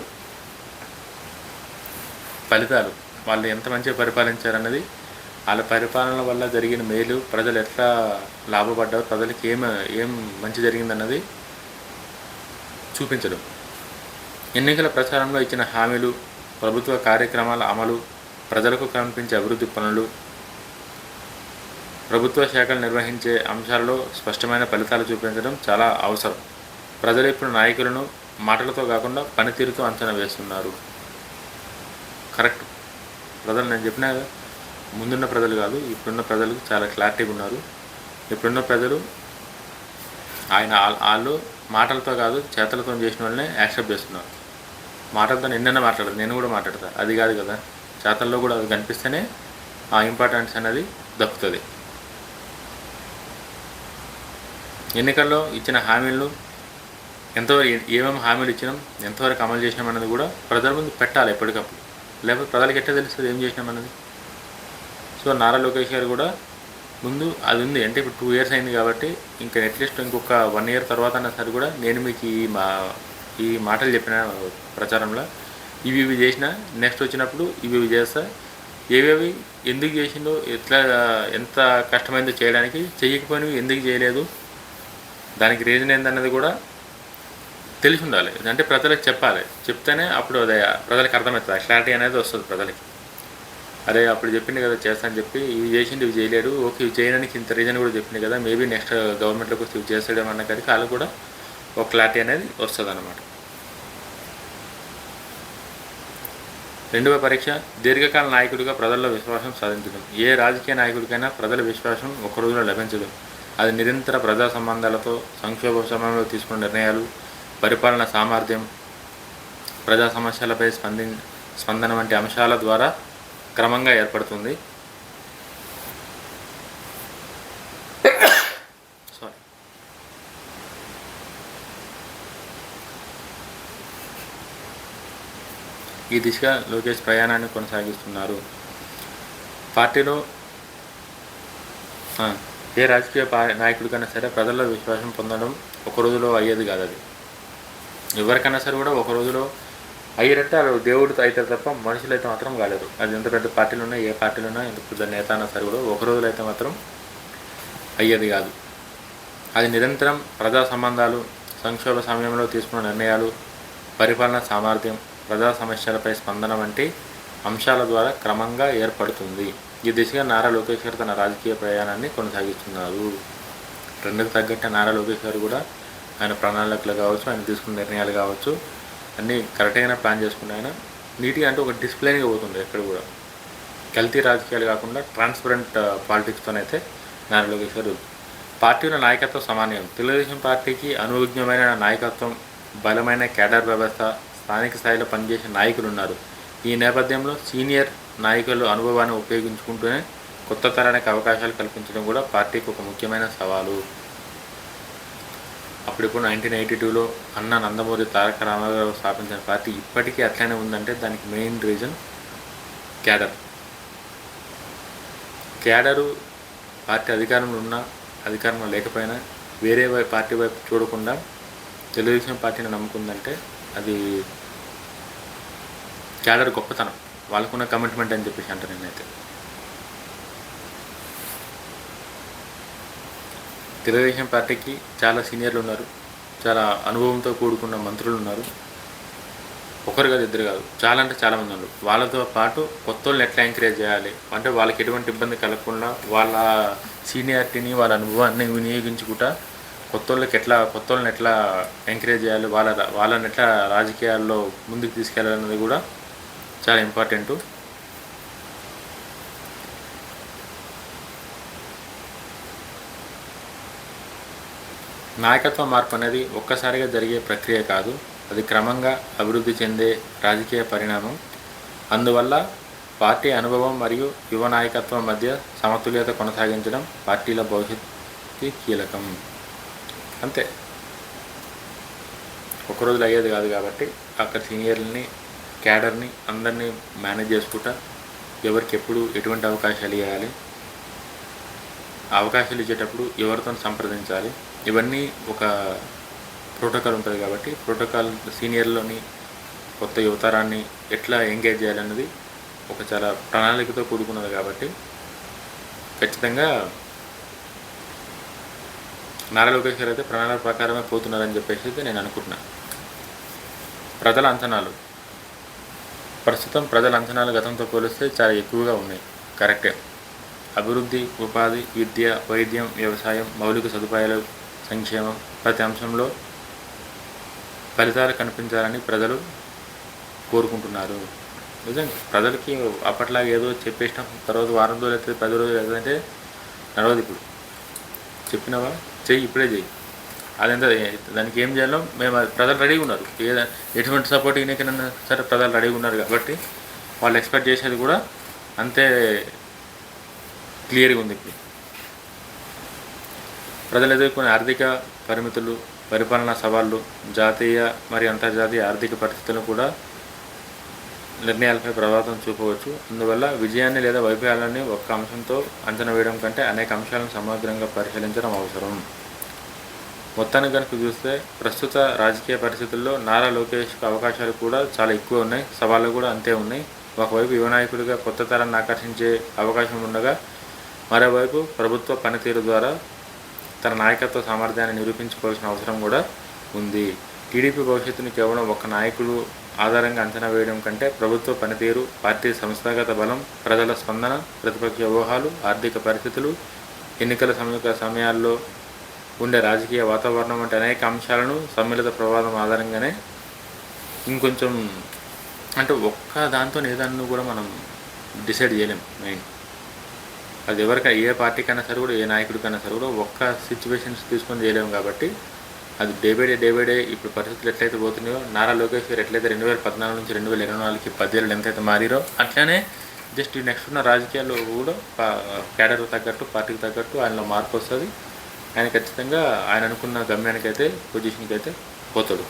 ఫలితాలు, వాళ్ళు ఎంత మంచిగా పరిపాలించారన్నది, వాళ్ళ పరిపాలన వల్ల జరిగిన మేలు, ప్రజలు ఎట్లా లాభపడ్డారు, ప్రజలకి ఏం మంచి జరిగిందన్నది చూపించడం. ఎన్నికల ప్రచారంలో ఇచ్చిన హామీలు, ప్రభుత్వ కార్యక్రమాల అమలు, ప్రజలకు కనిపించే అభివృద్ధి పనులు, ప్రభుత్వ శాఖలు నిర్వహించే అంశాలలో స్పష్టమైన ఫలితాలు చూపించడం చాలా అవసరం. ప్రజలు ఇప్పుడు నాయకులను మాటలతో కాకుండా పనితీరుతో అంచనా వేస్తున్నారు. కరెక్ట్. ప్రజలు నేను చెప్పినా ముందున్న ప్రజలు కాదు, ఇప్పుడున్న ప్రజలు చాలా క్లారిటీగా ఉన్నారు. ఇప్పుడున్న ప్రజలు వాళ్ళు మాటలతో కాదు చేతలతో చేసిన వాళ్ళనే యాక్సెప్ట్ చేస్తున్నారు. మాటలతో ఎన్నైనా మాట్లాడదు, నేను కూడా మాట్లాడతా, అది కాదు కదా. చేతల్లో కూడా అది కనిపిస్తేనే ఆ ఇంపార్టెన్స్ అనేది దక్కుతుంది. ఎన్నికల్లో ఇచ్చిన హామీలను ఏమేమి హామీలు ఇచ్చినాం, ఎంతవరకు అమలు చేసినాం అన్నది కూడా ప్రజల ముందు పెట్టాలి ఎప్పటికప్పుడు. లేకపోతే ప్రజలకు ఎట్లా తెలుస్తుంది ఏం చేసినామన్నది. సో నారా లోకేష్ గారు కూడా ముందు అది ఉంది. అంటే ఇప్పుడు 2 years అయింది కాబట్టి ఇంకా అట్లీస్ట్ ఇంకొక 1 year తర్వాత అన్నా సరే కూడా నేను మీకు ఈ మాటలు చెప్పిన ప్రచారంలో ఇవి చేసిన, నెక్స్ట్ వచ్చినప్పుడు ఇవి చేస్తా, ఏవేవి ఎందుకు చేసిందో, ఎంత కష్టమైందో చేయడానికి, చేయకపోయినవి ఎందుకు చేయలేదు, దానికి రీజన్ ఏందన్నది కూడా తెలిసి ఉండాలి. అంటే ప్రజలకు చెప్పాలి. చెప్తేనే అప్పుడు అదే ప్రజలకు అర్థమవుతుంది, క్లారిటీ అనేది వస్తుంది ప్రజలకి. అరే అప్పుడు చెప్పింది కదా చేస్తా అని చెప్పి, ఇవి చేసింది ఇవి చేయలేడు, ఓకే ఇవి చేయడానికి ఇంత రీజన్ కూడా చెప్పింది కదా, మేబీ నెక్స్ట్ గవర్నమెంట్లోకి వస్తే ఇవి చేస్తాడేమన్న కానీ వాళ్ళు కూడా ఒక క్లారిటీ అనేది వస్తుంది అన్నమాట. 2వ పరీక్ష దీర్ఘకాల నాయకుడిగా ప్రజల్లో విశ్వాసం సాధించడం. ఏ రాజకీయ నాయకుడికైనా ప్రజల విశ్వాసం ఒక రోజులో లభించదు. అది నిరంతర ప్రజా సంబంధాలతో, సంక్షోభ సమయంలో తీసుకున్న నిర్ణయాలు, పరిపాలన సామర్థ్యం, ప్రజా సమస్యలపై స్పందన వంటి అంశాల ద్వారా క్రమంగా ఏర్పడుతుంది. ఈ దిశగా లోకేష్ ప్రయాణాన్ని కొనసాగిస్తున్నారు. పార్టీలో ఏ రాజకీయ నాయకుడికైనా సరే ప్రజల్లో విశ్వాసం పొందడం ఒక రోజులో అయ్యేది కాదు. అది ఎవరికైనా సరే కూడా ఒక రోజులో అయ్యారంటే అది దేవుడితో అయితే తప్ప మనుషులు అయితే మాత్రం కాలేరు. అది ఎంత పెద్ద పార్టీలు ఉన్నా, ఏ పార్టీలు ఉన్నా, ఎంత పెద్ద నేత అన్నా సరే కూడా ఒక రోజులో అయితే మాత్రం అయ్యేది కాదు. అది నిరంతరం ప్రజా సంబంధాలు, సంక్షోభ సమయంలో తీసుకున్న నిర్ణయాలు, పరిపాలన సామర్థ్యం, ప్రజా సమస్యలపై స్పందన వంటి అంశాల ద్వారా క్రమంగా ఏర్పడుతుంది. ఈ దిశగా నారా లోకేష్ గారు తన రాజకీయ ప్రయాణాన్ని కొనసాగిస్తున్నారు. ట్రెండ్కి తగ్గట్టే నారా లోకేష్ గారు కూడా ఆయన ప్రణాళికలు కావచ్చు, ఆయన తీసుకున్న నిర్ణయాలు కావచ్చు, అన్నీ కరెక్ట్గానే ప్లాన్ చేసుకుని ఆయన నీట్గా అంటే ఒక డిసిప్లైన్గా పోతుంది. ఎక్కడ కూడా కల్తీ రాజకీయాలు కాకుండా ట్రాన్స్పరెంట్ పాలిటిక్స్తోనైతే నారా లోకేష్ గారు. పార్టీల నాయకత్వం సమానం. తెలుగుదేశం పార్టీకి అనుభవజ్ఞమైన నాయకత్వం, బలమైన కేడర్ వ్యవస్థ, స్థానిక స్థాయిలో పనిచేసే నాయకులు ఉన్నారు. ఈ నేపథ్యంలో సీనియర్ నాయకులు అనుభవాన్ని ఉపయోగించుకుంటూనే కొత్త తరానికి అవకాశాలు కల్పించడం కూడా పార్టీకి ఒక ముఖ్యమైన సవాలు. అప్పుడిప్పుడు 1982లో అన్న నందమూరి తారక రామారావు స్థాపించిన పార్టీ ఇప్పటికీ అట్లనే ఉందంటే దానికి మెయిన్ రీజన్ క్యాడరు. పార్టీ అధికారంలో ఉన్నా, అధికారంలో లేకపోయినా వేరే పార్టీ వైపు చూడకుండా తెలుగుదేశం పార్టీని నమ్ముకుందంటే అది క్యాడర్ గొప్పతనం, వాళ్ళకున్న కమిట్మెంట్ అని చెప్పేసి అంటారు. నేనైతే తెలుగుదేశం పార్టీకి చాలా సీనియర్లు ఉన్నారు, చాలా అనుభవంతో కూడుకున్న మంత్రులు ఉన్నారు. ఒకరు కాదు, ఇద్దరు కాదు, చాలా అంటే చాలామంది ఉన్నారు. వాళ్ళతో పాటు కొత్త వాళ్ళని ఎట్లా ఎంకరేజ్ చేయాలి అంటే వాళ్ళకి ఎటువంటి ఇబ్బంది కలగకుండా వాళ్ళ సీనియారిటీని, వాళ్ళ అనుభవాన్ని వినియోగించుకుంటా కొత్త వాళ్ళని ఎట్లా ఎంకరేజ్ చేయాలి, వాళ్ళని ఎట్లా రాజకీయాల్లో ముందుకు తీసుకెళ్ళాలన్నది కూడా చాలా ఇంపార్టెంటు. నాయకత్వ మార్పు అనేది ఒక్కసారిగా జరిగే ప్రక్రియ కాదు, అది క్రమంగా అభివృద్ధి చెందే రాజకీయ పరిణామం. అందువల్ల పార్టీ అనుభవం మరియు యువ నాయకత్వం మధ్య సమతుల్యత కొనసాగించడం పార్టీల భవిష్యత్తుకి కీలకం. అంతే, ఒక రోజులో అయ్యేది కాదు. కాబట్టి అక్కడ సీనియర్లని, క్యాడర్ని అందరినీ మేనేజ్ చేసుకుంటా ఎవరికి ఎప్పుడు ఎటువంటి అవకాశాలు ఇవ్వాలి, అవకాశాలు ఇచ్చేటప్పుడు ఎవరితో సంప్రదించాలి, ఇవన్నీ ఒక ప్రోటోకాల్ ఉంటుంది. కాబట్టి ప్రోటోకాల్ సీనియర్లోని కొత్త యువతరాన్ని ఎట్లా ఎంగేజ్ చేయాలన్నది ఒక చాలా ప్రణాళికతో కూడుకున్నది. కాబట్టి ఖచ్చితంగా నారా లోకేష్ గారు అయితే ప్రణాళిక ప్రకారమే పోతున్నారని చెప్పేసి అయితే నేను అనుకుంటున్నాను. ప్రజల అంచనాలు, ప్రస్తుతం ప్రజల అంచనాలు గతంతో పోలిస్తే చాలా ఎక్కువగా ఉన్నాయి. కరెక్టే. అభివృద్ధి, ఉపాధి, విద్య, వైద్యం, వ్యవసాయం, మౌలిక సదుపాయాలు, సంక్షేమం, ప్రతి అంశంలో ఫలితాలు కనిపించాలని ప్రజలు కోరుకుంటున్నారు. నిజంగా ప్రజలకి అప్పట్లాగా ఏదో చెప్పేసినాం, తర్వాత వారం రోజులు అవుతుంది, 10 రోజులు అవుతుందంటే నడవదు. ఇప్పుడు చెప్పినావా చెయ్యి, ఇప్పుడే చెయ్యి, అదంతా దానికి ఏం చేయాలో మేము ప్రజలు రెడీగా ఉన్నారు. ఎటువంటి సపోర్ట్ ఈయనకైనా సరే ప్రజలు రెడీగా ఉన్నారు. కాబట్టి వాళ్ళు ఎక్స్పెక్ట్ చేసేది కూడా అంతే క్లియర్గా ఉంది. ఇప్పుడు ప్రజలు ఎదుర్కొనే ఆర్థిక పరిమితులు, పరిపాలనా సవాళ్ళు, జాతీయ మరియు అంతర్జాతీయ ఆర్థిక పరిస్థితులను కూడా నిర్ణయాలపై ప్రభావం చూపవచ్చు. అందువల్ల విజయాన్ని లేదా వైఫల్యాన్ని ఒక్క అంశంతో అంచనా వేయడం కంటే అనేక అంశాలను సమగ్రంగా పరిశీలించడం అవసరం. మొత్తాన్ని కనుక చూస్తే ప్రస్తుత రాజకీయ పరిస్థితుల్లో నారా లోకేష్కు అవకాశాలు కూడా చాలా ఎక్కువ ఉన్నాయి, సవాళ్ళు కూడా అంతే ఉన్నాయి. ఒకవైపు యువ నాయకుడిగా కొత్త తరాన్ని ఆకర్షించే అవకాశం ఉండగా, మరోవైపు ప్రభుత్వ పనితీరు ద్వారా తన నాయకత్వ సామర్థ్యాన్ని నిరూపించుకోవాల్సిన అవసరం కూడా ఉంది. టీడీపీ భవిష్యత్తుని కేవలం ఒక నాయకుడు ఆధారంగా అంచనా వేయడం కంటే ప్రభుత్వ పనితీరు, పార్టీ సంస్థాగత బలం, ప్రజల స్పందన, ప్రతిపక్ష వ్యూహాలు, ఆర్థిక పరిస్థితులు, ఎన్నికల సమయాల్లో ఉండే రాజకీయ వాతావరణం వంటి అనేక అంశాలను సమ్మిళిత ప్రవాదం ఆధారంగానే ఇంకొంచెం అంటే ఒక్క దాంతో ఏదాన్ని కూడా మనం డిసైడ్ చేయలేం. మెయిన్ అది ఎవరికైనా, ఏ పార్టీకైనా సరే కూడా, ఏ నాయకుడికైనా సరే కూడా ఒక్క సిచ్యువేషన్స్ తీసుకొని చేయలేము. కాబట్టి అది డే బై డే ఇప్పుడు పరిస్థితులు ఎట్లయితే పోతున్నాయో, నారా లోకేష్ గారు ఎట్లయితే 2014 నుంచి 2024కి 10 ఏళ్ళు ఎంతైతే మారిరో అట్లనే జస్ట్ ఈ నెక్స్ట్ ఉన్న రాజకీయాల్లో కూడా క్యాడర్కి తగ్గట్టు, పార్టీకి తగ్గట్టు ఆయనలో మార్పు వస్తుంది. ఆయన ఖచ్చితంగా ఆయన అనుకున్న గమ్యానికి అయితే, పొజిషన్కి అయితే పోతాడు.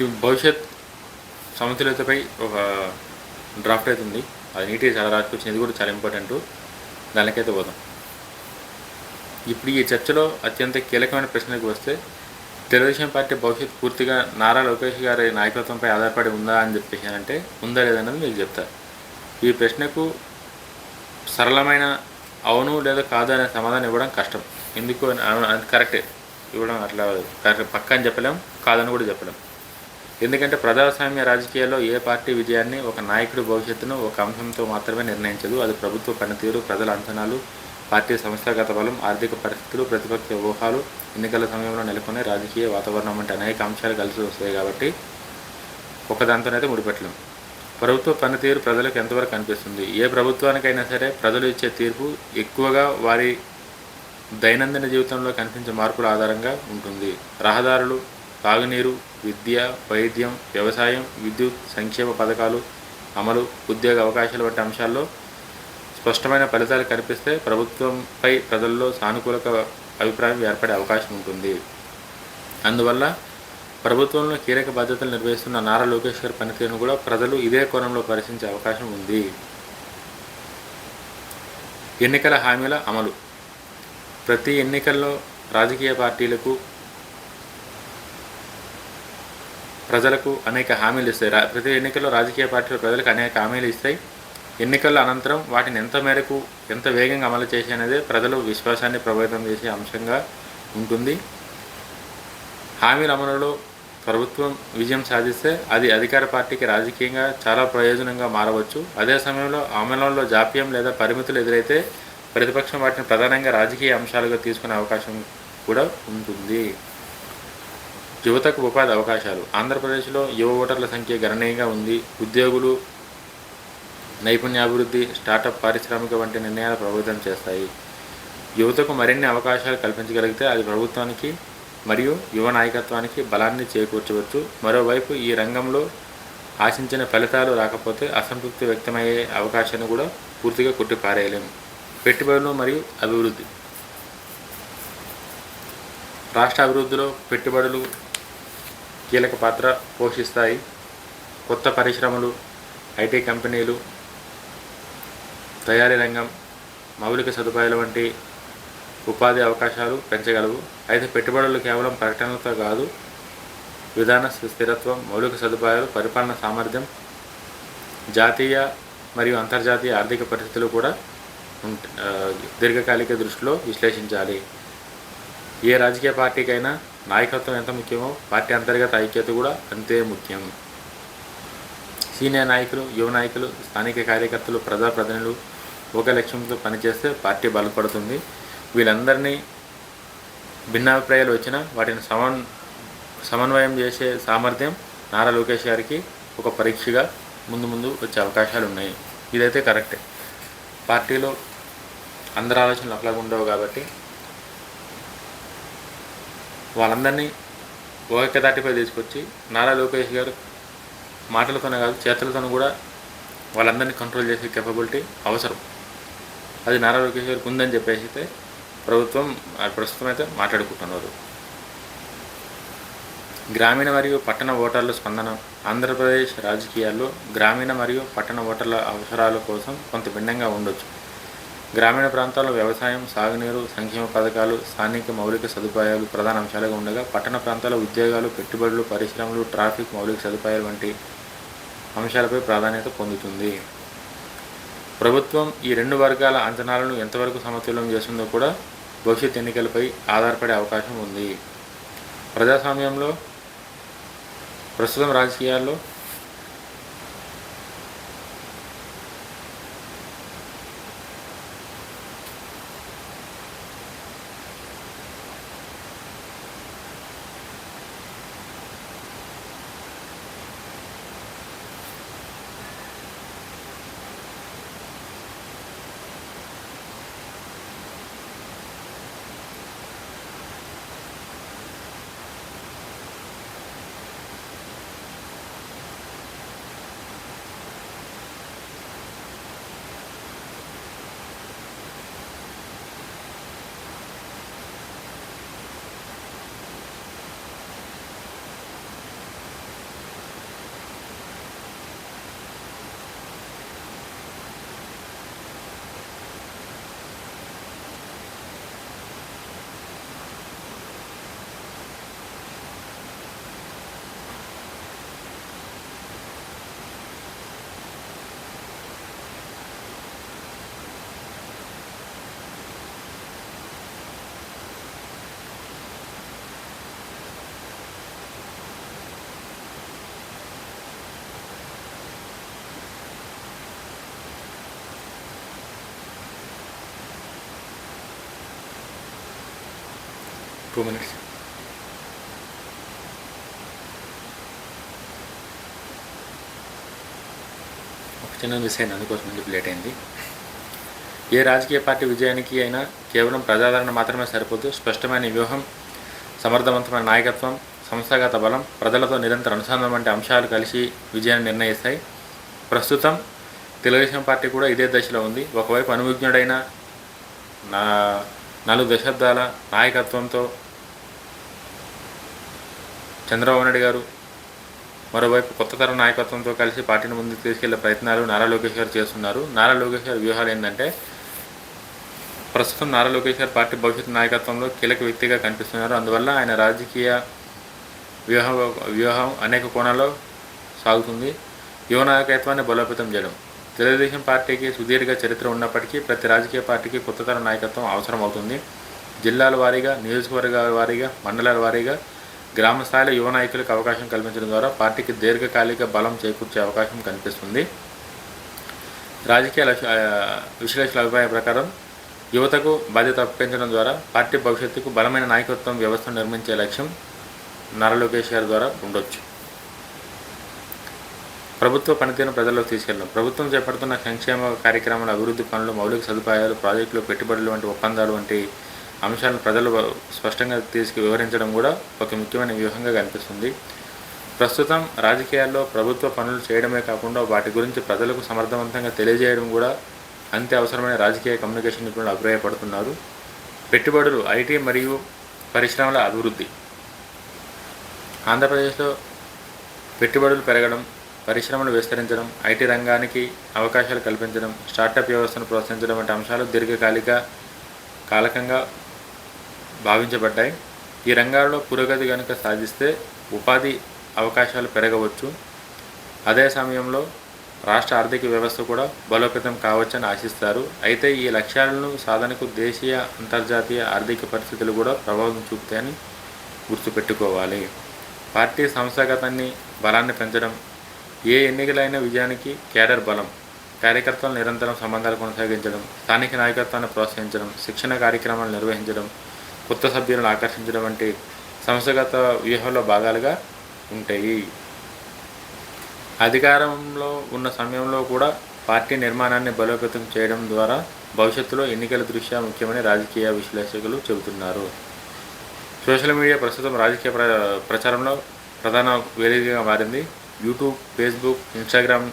ఈ భవిష్యత్ సమతుల్యతపై ఒక డ్రాఫ్ట్ అయితే ఉంది, అది నీట్గా చాలా రాసుకొచ్చింది, ఇది కూడా చాలా ఇంపార్టెంట్. దానికైతే పోదాం. ఇప్పుడు ఈ చర్చలో అత్యంత కీలకమైన ప్రశ్నకు వస్తే, తెలుగుదేశం పార్టీ భవిష్యత్తు పూర్తిగా నారా లోకేష్ గారి నాయకత్వంపై ఆధారపడి ఉందా అని చెప్పేసానంటే ఉందా లేదన్నది మీకు చెప్తారు. ఈ ప్రశ్నకు సరళమైన అవును లేదా కాదు అనే సమాధానం ఇవ్వడం కష్టం. ఎందుకు అది కరెక్టే ఇవ్వడం, అట్లా పక్క అని చెప్పలేం, కాదని కూడా చెప్పలేం. ఎందుకంటే ప్రజాస్వామ్య రాజకీయాల్లో ఏ పార్టీ విజయాన్ని ఒక నాయకుడి భవిష్యత్తును ఒక అంశంతో మాత్రమే నిర్ణయించదు. అది ప్రభుత్వ పనితీరు, ప్రజల అంచనాలు, పార్టీ సంస్థాగత బలం, ఆర్థిక పరిస్థితులు, ప్రతిపక్ష వ్యూహాలు, ఎన్నికల సమయంలో నెలకొనే రాజకీయ వాతావరణం వంటి అనేక అంశాలు కలిసి వస్తాయి. కాబట్టి ఒకదాంతోనైతే ముడిపెట్టలేం. ప్రభుత్వ పనితీరు ప్రజలకు ఎంతవరకు అనిపిస్తుంది? ఏ ప్రభుత్వానికైనా సరే ప్రజలు ఇచ్చే తీర్పు ఎక్కువగా వారి దైనందిన జీవితంలో కనిపించే మార్పుల ఆధారంగా ఉంటుంది. రహదారులు, తాగునీరు, విద్య, వైద్యం, వ్యవసాయం, విద్యుత్, సంక్షేమ పథకాలు అమలు, ఉద్యోగ అవకాశాలు వంటి అంశాల్లో స్పష్టమైన ఫలితాలు కనిపిస్తే ప్రభుత్వంపై ప్రజల్లో సానుకూల అభిప్రాయం ఏర్పడే అవకాశం ఉంటుంది. అందువల్ల ప్రభుత్వంలో కీలక బాధ్యతలు నిర్వహిస్తున్న నారా లోకేష్ గారి పనితీరును కూడా ప్రజలు ఇదే కోణంలో పరిశీలించే అవకాశం ఉంది. ఎన్నికల హామీల అమలు. ప్రతి ఎన్నికల్లో రాజకీయ పార్టీలకు, ప్రజలకు అనేక హామీలు ఇస్తాయి. ప్రతి ఎన్నికల్లో రాజకీయ పార్టీలు ప్రజలకు అనేక హామీలు ఇస్తాయి. ఎన్నికల అనంతరం వాటిని ఎంత మేరకు, ఎంత వేగంగా అమలు చేసి అనేది ప్రజలు విశ్వాసాన్ని ప్రభావితం చేసే అంశంగా ఉంటుంది. హామీల అమలులో ప్రభుత్వం విజయం సాధిస్తే అది అధికార పార్టీకి రాజకీయంగా చాలా ప్రయోజనంగా మారవచ్చు. అదే సమయంలో అమలులో జాప్యం లేదా పరిమితులు ఎదురైతే ప్రతిపక్షం వాటిని ప్రధానంగా రాజకీయ అంశాలుగా తీసుకునే అవకాశం కూడా ఉంటుంది. యువతకు ఉపాధి అవకాశాలు. ఆంధ్రప్రదేశ్లో యువ ఓటర్ల సంఖ్య గణనీయంగా ఉంది. ఉద్యోగులు, నైపుణ్యాభివృద్ధి, స్టార్టప్, పారిశ్రామిక వంటి నిర్ణయాలు ప్రభావితం చేస్తాయి. యువతకు మరిన్ని అవకాశాలు కల్పించగలిగితే అది ప్రభుత్వానికి మరియు యువ నాయకత్వానికి బలాన్ని చేకూర్చవచ్చు. మరోవైపు ఈ రంగంలో ఆశించిన ఫలితాలు రాకపోతే అసంతృప్తి వ్యక్తమయ్యే అవకాశాన్ని కూడా పూర్తిగా కొట్టిపారేయలేము. పెట్టుబడులు మరియు అభివృద్ధి. రాష్ట్ర అభివృద్ధిలో పెట్టుబడులు కీలక పాత్ర పోషిస్తాయి. కొత్త పరిశ్రమలు, ఐటీ కంపెనీలు, తయారీ రంగం, మౌలిక సదుపాయాల వంటి ఉపాధి అవకాశాలు పెంచగలవు. అయితే పెట్టుబడులు కేవలం ప్రకటనలతో కాదు, విధాన స్థిరత్వం, మౌలిక సదుపాయాలు, పరిపాలన సామర్థ్యం, జాతీయ మరియు అంతర్జాతీయ ఆర్థిక పరిస్థితులు కూడా దీర్ఘకాలిక దృష్టిలో విశ్లేషించాలి. ఏ రాజకీయ పార్టీకైనా నాయకత్వం ఎంత ముఖ్యమో పార్టీ అంతర్గత ఐక్యత కూడా అంతే ముఖ్యం. సీనియర్ నాయకులు, యువ నాయకులు, స్థానిక కార్యకర్తలు, ప్రజాప్రతినిధులు ఒక లక్ష్యంతో పనిచేస్తే పార్టీ బలపడుతుంది. వీళ్ళందరినీ భిన్నాభిప్రాయాలు వచ్చినా వాటిని సమన్వయం చేసే సామర్థ్యం నారా లోకేష్ గారికి ఒక పరీక్షగా ముందు వచ్చే అవకాశాలు ఉన్నాయి. ఇదైతే కరెక్టే. పార్టీలో అందరి ఆలోచనలు ఒకలాగా ఉండవు కాబట్టి వాళ్ళందరినీ ఏకతాటిపై తీసుకొచ్చి నారా లోకేష్ గారు మాటలతోనే కాదు చేతులతోనూ కూడా వాళ్ళందరినీ కంట్రోల్ చేసే కెపబిలిటీ అవసరం. అది నారా లోకేష్ గారికి ఉందని చెప్పేసి అయితే ప్రభుత్వం ప్రస్తుతం అయితే మాట్లాడుకుంటున్నారు. గ్రామీణ మరియు పట్టణ ఓటర్ల స్పందన. ఆంధ్రప్రదేశ్ రాజకీయాల్లో గ్రామీణ మరియు పట్టణ ఓటర్ల అవసరాల కోసం కొంత భిన్నంగా ఉండొచ్చు. గ్రామీణ ప్రాంతాల్లో వ్యవసాయం, సాగునీరు, సంక్షేమ పథకాలు, స్థానిక మౌలిక సదుపాయాలు ప్రధాన అంశాలుగా ఉండగా, పట్టణ ప్రాంతాల ఉద్యోగాలు, పెట్టుబడులు, పరిశ్రమలు, ట్రాఫిక్, మౌలిక సదుపాయాలు వంటి అంశాలపై ప్రాధాన్యత పొందుతుంది. ప్రభుత్వం ఈ రెండు వర్గాల అంచనాలను ఎంతవరకు సమతుల్యం చేస్తుందో కూడా భవిష్యత్ ఎన్నికలపై ఆధారపడే అవకాశం ఉంది. ప్రజాస్వామ్యంలో ప్రస్తుతం రాజకీయాల్లో 2 minutes. ఒక చిన్న మిస్ అయింది, అందుకోసం ఎందుకు లేట్ అయింది. ఏ రాజకీయ పార్టీ విజయానికి అయినా కేవలం ప్రజాదరణ మాత్రమే సరిపోదు. స్పష్టమైన వ్యూహం, సమర్థవంతమైన నాయకత్వం, సంస్థాగత బలం, ప్రజలతో నిరంతర అనుసంధానం వంటి అంశాలు కలిసి విజయాన్ని నిర్ణయిస్తాయి. ప్రస్తుతం తెలుగుదేశం పార్టీ కూడా ఇదే దశలో ఉంది. ఒకవైపు అనువిజ్ఞుడైన 4 దశాబ్దాల నాయకత్వంతో చంద్రబాబు నాయుడు గారు, మరోవైపు కొత్త తరం నాయకత్వంతో కలిసి పార్టీని ముందుకు తీసుకెళ్లే ప్రయత్నాలు నారా లోకేష్ గారు చేస్తున్నారు. నారా లోకేష్ గారి వ్యూహాలు ఏంటంటే, ప్రస్తుతం నారా లోకేష్ గారు పార్టీ భవిష్యత్తు నాయకత్వంలో కీలక వ్యక్తిగా కనిపిస్తున్నారు. అందువల్ల ఆయన రాజకీయ వ్యూహం అనేక కోణాల్లో సాగుతుంది. యువ నాయకత్వాన్ని బలోపేతం చేయడం. తెలుగుదేశం పార్టీకి సుదీర్ఘ చరిత్ర ఉన్నప్పటికీ ప్రతి రాజకీయ పార్టీకి కొత్త తరం నాయకత్వం అవసరం అవుతుంది. జిల్లాల వారీగా, నియోజకవర్గాల వారీగా, మండలాల వారీగా, గ్రామ స్థాయిలో యువ నాయకులకు అవకాశం కల్పించడం ద్వారా పార్టీకి దీర్ఘకాలిక బలం చేకూర్చే అవకాశం కనిపిస్తుంది. రాజకీయ విశ్లేషకుల అభిప్రాయం ప్రకారం యువతకు బాధ్యత అప్పగించడం ద్వారా పార్టీ భవిష్యత్తుకు బలమైన నాయకత్వం వ్యవస్థను నిర్మించే లక్ష్యం నారా లోకేష్ గారి ద్వారా ఉండొచ్చు. ప్రభుత్వ పనితీరును ప్రజల్లోకి తీసుకెళ్ళడం. ప్రభుత్వం చేపడుతున్న సంక్షేమ కార్యక్రమాల, అభివృద్ధి పనులు, మౌలిక సదుపాయాలు, ప్రాజెక్టులు, పెట్టుబడులు వంటి ఒప్పందాలు వంటి అంశాలను ప్రజలు స్పష్టంగా వివరించడం కూడా ఒక ముఖ్యమైన వ్యూహంగా కనిపిస్తుంది. ప్రస్తుతం రాజకీయాల్లో ప్రభుత్వ పనులు చేయడమే కాకుండా వాటి గురించి ప్రజలకు సమర్థవంతంగా తెలియజేయడం కూడా అంతే అవసరమైన రాజకీయ కమ్యూనికేషన్ నిపుణులు అభిప్రాయపడుతున్నారు. పెట్టుబడులు, ఐటీ మరియు పరిశ్రమల అభివృద్ధి. ఆంధ్రప్రదేశ్లో పెట్టుబడులు పెరగడం, పరిశ్రమలు విస్తరించడం, ఐటీ రంగానికి అవకాశాలు కల్పించడం, స్టార్టప్ వ్యవస్థను ప్రోత్సహించడం వంటి అంశాలు కాలకంగా భావించబడ్డాయి. ఈ రంగాల్లో పురోగతి కనుక సాధిస్తే ఉపాధి అవకాశాలు పెరగవచ్చు. అదే సమయంలో రాష్ట్ర ఆర్థిక వ్యవస్థ కూడా బలోపేతం కావచ్చని ఆశిస్తారు. అయితే ఈ లక్ష్యాలను సాధనకు దేశీయ, అంతర్జాతీయ ఆర్థిక పరిస్థితులు కూడా ప్రభావం చూపుతాయని గుర్తుపెట్టుకోవాలి. పార్టీ సంస్థాగతాన్ని, బలాన్ని పెంచడం. ఏ ఎన్నికలైన విజయానికి కేడర్ బలం, కార్యకర్తలు నిరంతరం సంబంధాలు కొనసాగించడం, స్థానిక నాయకత్వాన్ని ప్రోత్సహించడం, శిక్షణ కార్యక్రమాలు నిర్వహించడం, కొత్త సభ్యులను ఆకర్షించడం వంటి సంస్థాగత వ్యూహంలో భాగాలుగా ఉంటాయి. అధికారంలో ఉన్న సమయంలో కూడా పార్టీ నిర్మాణాన్ని బలోపేతం చేయడం ద్వారా భవిష్యత్తులో ఎన్నికల దృష్ట్యా ముఖ్యమని రాజకీయ విశ్లేషకులు చెబుతున్నారు. సోషల్ మీడియా ప్రస్తుతం రాజకీయ ప్రచారంలో ప్రధాన వేదికగా మారింది. యూట్యూబ్, ఫేస్బుక్, ఇన్స్టాగ్రామ్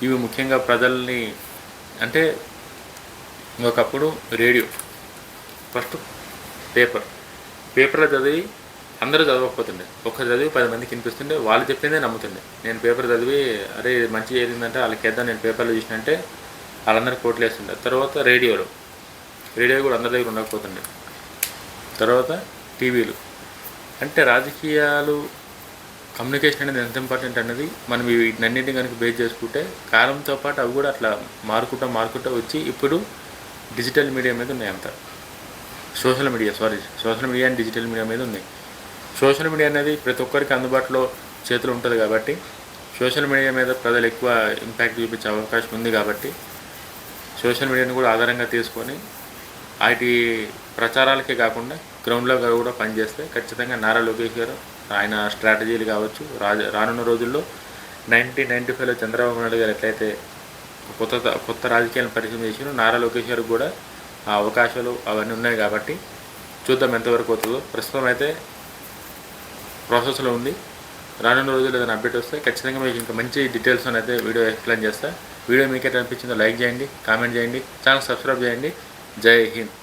ఇవి ముఖ్యంగా ప్రజల్ని, అంటే ఒకప్పుడు రేడియో, ఫస్ట్ పేపర్లో చదివి అందరూ చదవకపోతుండే, ఒకరు చదివి 10 మందికి వినిపిస్తుండే, వాళ్ళు చెప్పిందే నమ్ముతుండే. నేను పేపర్ చదివి అరే మంచి ఏరిందంటే వాళ్ళకి వేద్దాం, నేను పేపర్లో చూసినంటే వాళ్ళందరికీ కోట్లు వేస్తుండే. తర్వాత రేడియో కూడా అందరి దగ్గర ఉండకపోతుండే. తర్వాత టీవీలు. అంటే రాజకీయాలు, కమ్యూనికేషన్ అనేది ఎంత ఇంపార్టెంట్ అనేది మనం వీటినన్నింటినీ కనుక బేస్ చేసుకుంటే కాలంతో పాటు అవి కూడా అట్లా మారుకుంటూ వచ్చి ఇప్పుడు డిజిటల్ మీడియా మీద ఉన్నాయి. అంతా social media and digital media మీద ఉన్నాయి. సోషల్ మీడియా అనేది ప్రతి ఒక్కరికి అందుబాటులో చేతులు ఉంటుంది కాబట్టి సోషల్ మీడియా మీద ప్రజలు ఎక్కువ ఇంపాక్ట్ చూపించే అవకాశం ఉంది. కాబట్టి సోషల్ మీడియాని కూడా ఆధారంగా తీసుకొని వాటి ప్రచారాలకే కాకుండా గ్రౌండ్లో కూడా పనిచేస్తే ఖచ్చితంగా నారా లోకేష్ గారు ఆయన స్ట్రాటజీలు కావచ్చు, రానున్న రోజుల్లో 1995లో చంద్రబాబు నాయుడు గారు ఎట్లయితే కొత్త రాజకీయాలను పరిచయం చేసినో నారా లోకేష్ గారికి కూడా ఆ అవకాశాలు అవన్నీ ఉన్నాయి. కాబట్టి చూద్దాం ఎంతవరకు అవుతుందో. ప్రస్తుతం అయితే ప్రాసెస్లో ఉంది. రానున్న రోజుల్లో ఏదైనా అప్డేట్ వస్తే ఖచ్చితంగా మీకు ఇంకా మంచి డీటెయిల్స్ అయితే వీడియో ఎక్స్ప్లెయిన్ చేస్తా. వీడియో మీకు ఎట్లా అనిపించిందో లైక్ చేయండి, కామెంట్ చేయండి, ఛానల్ సబ్స్క్రైబ్ చేయండి. జై హింద్.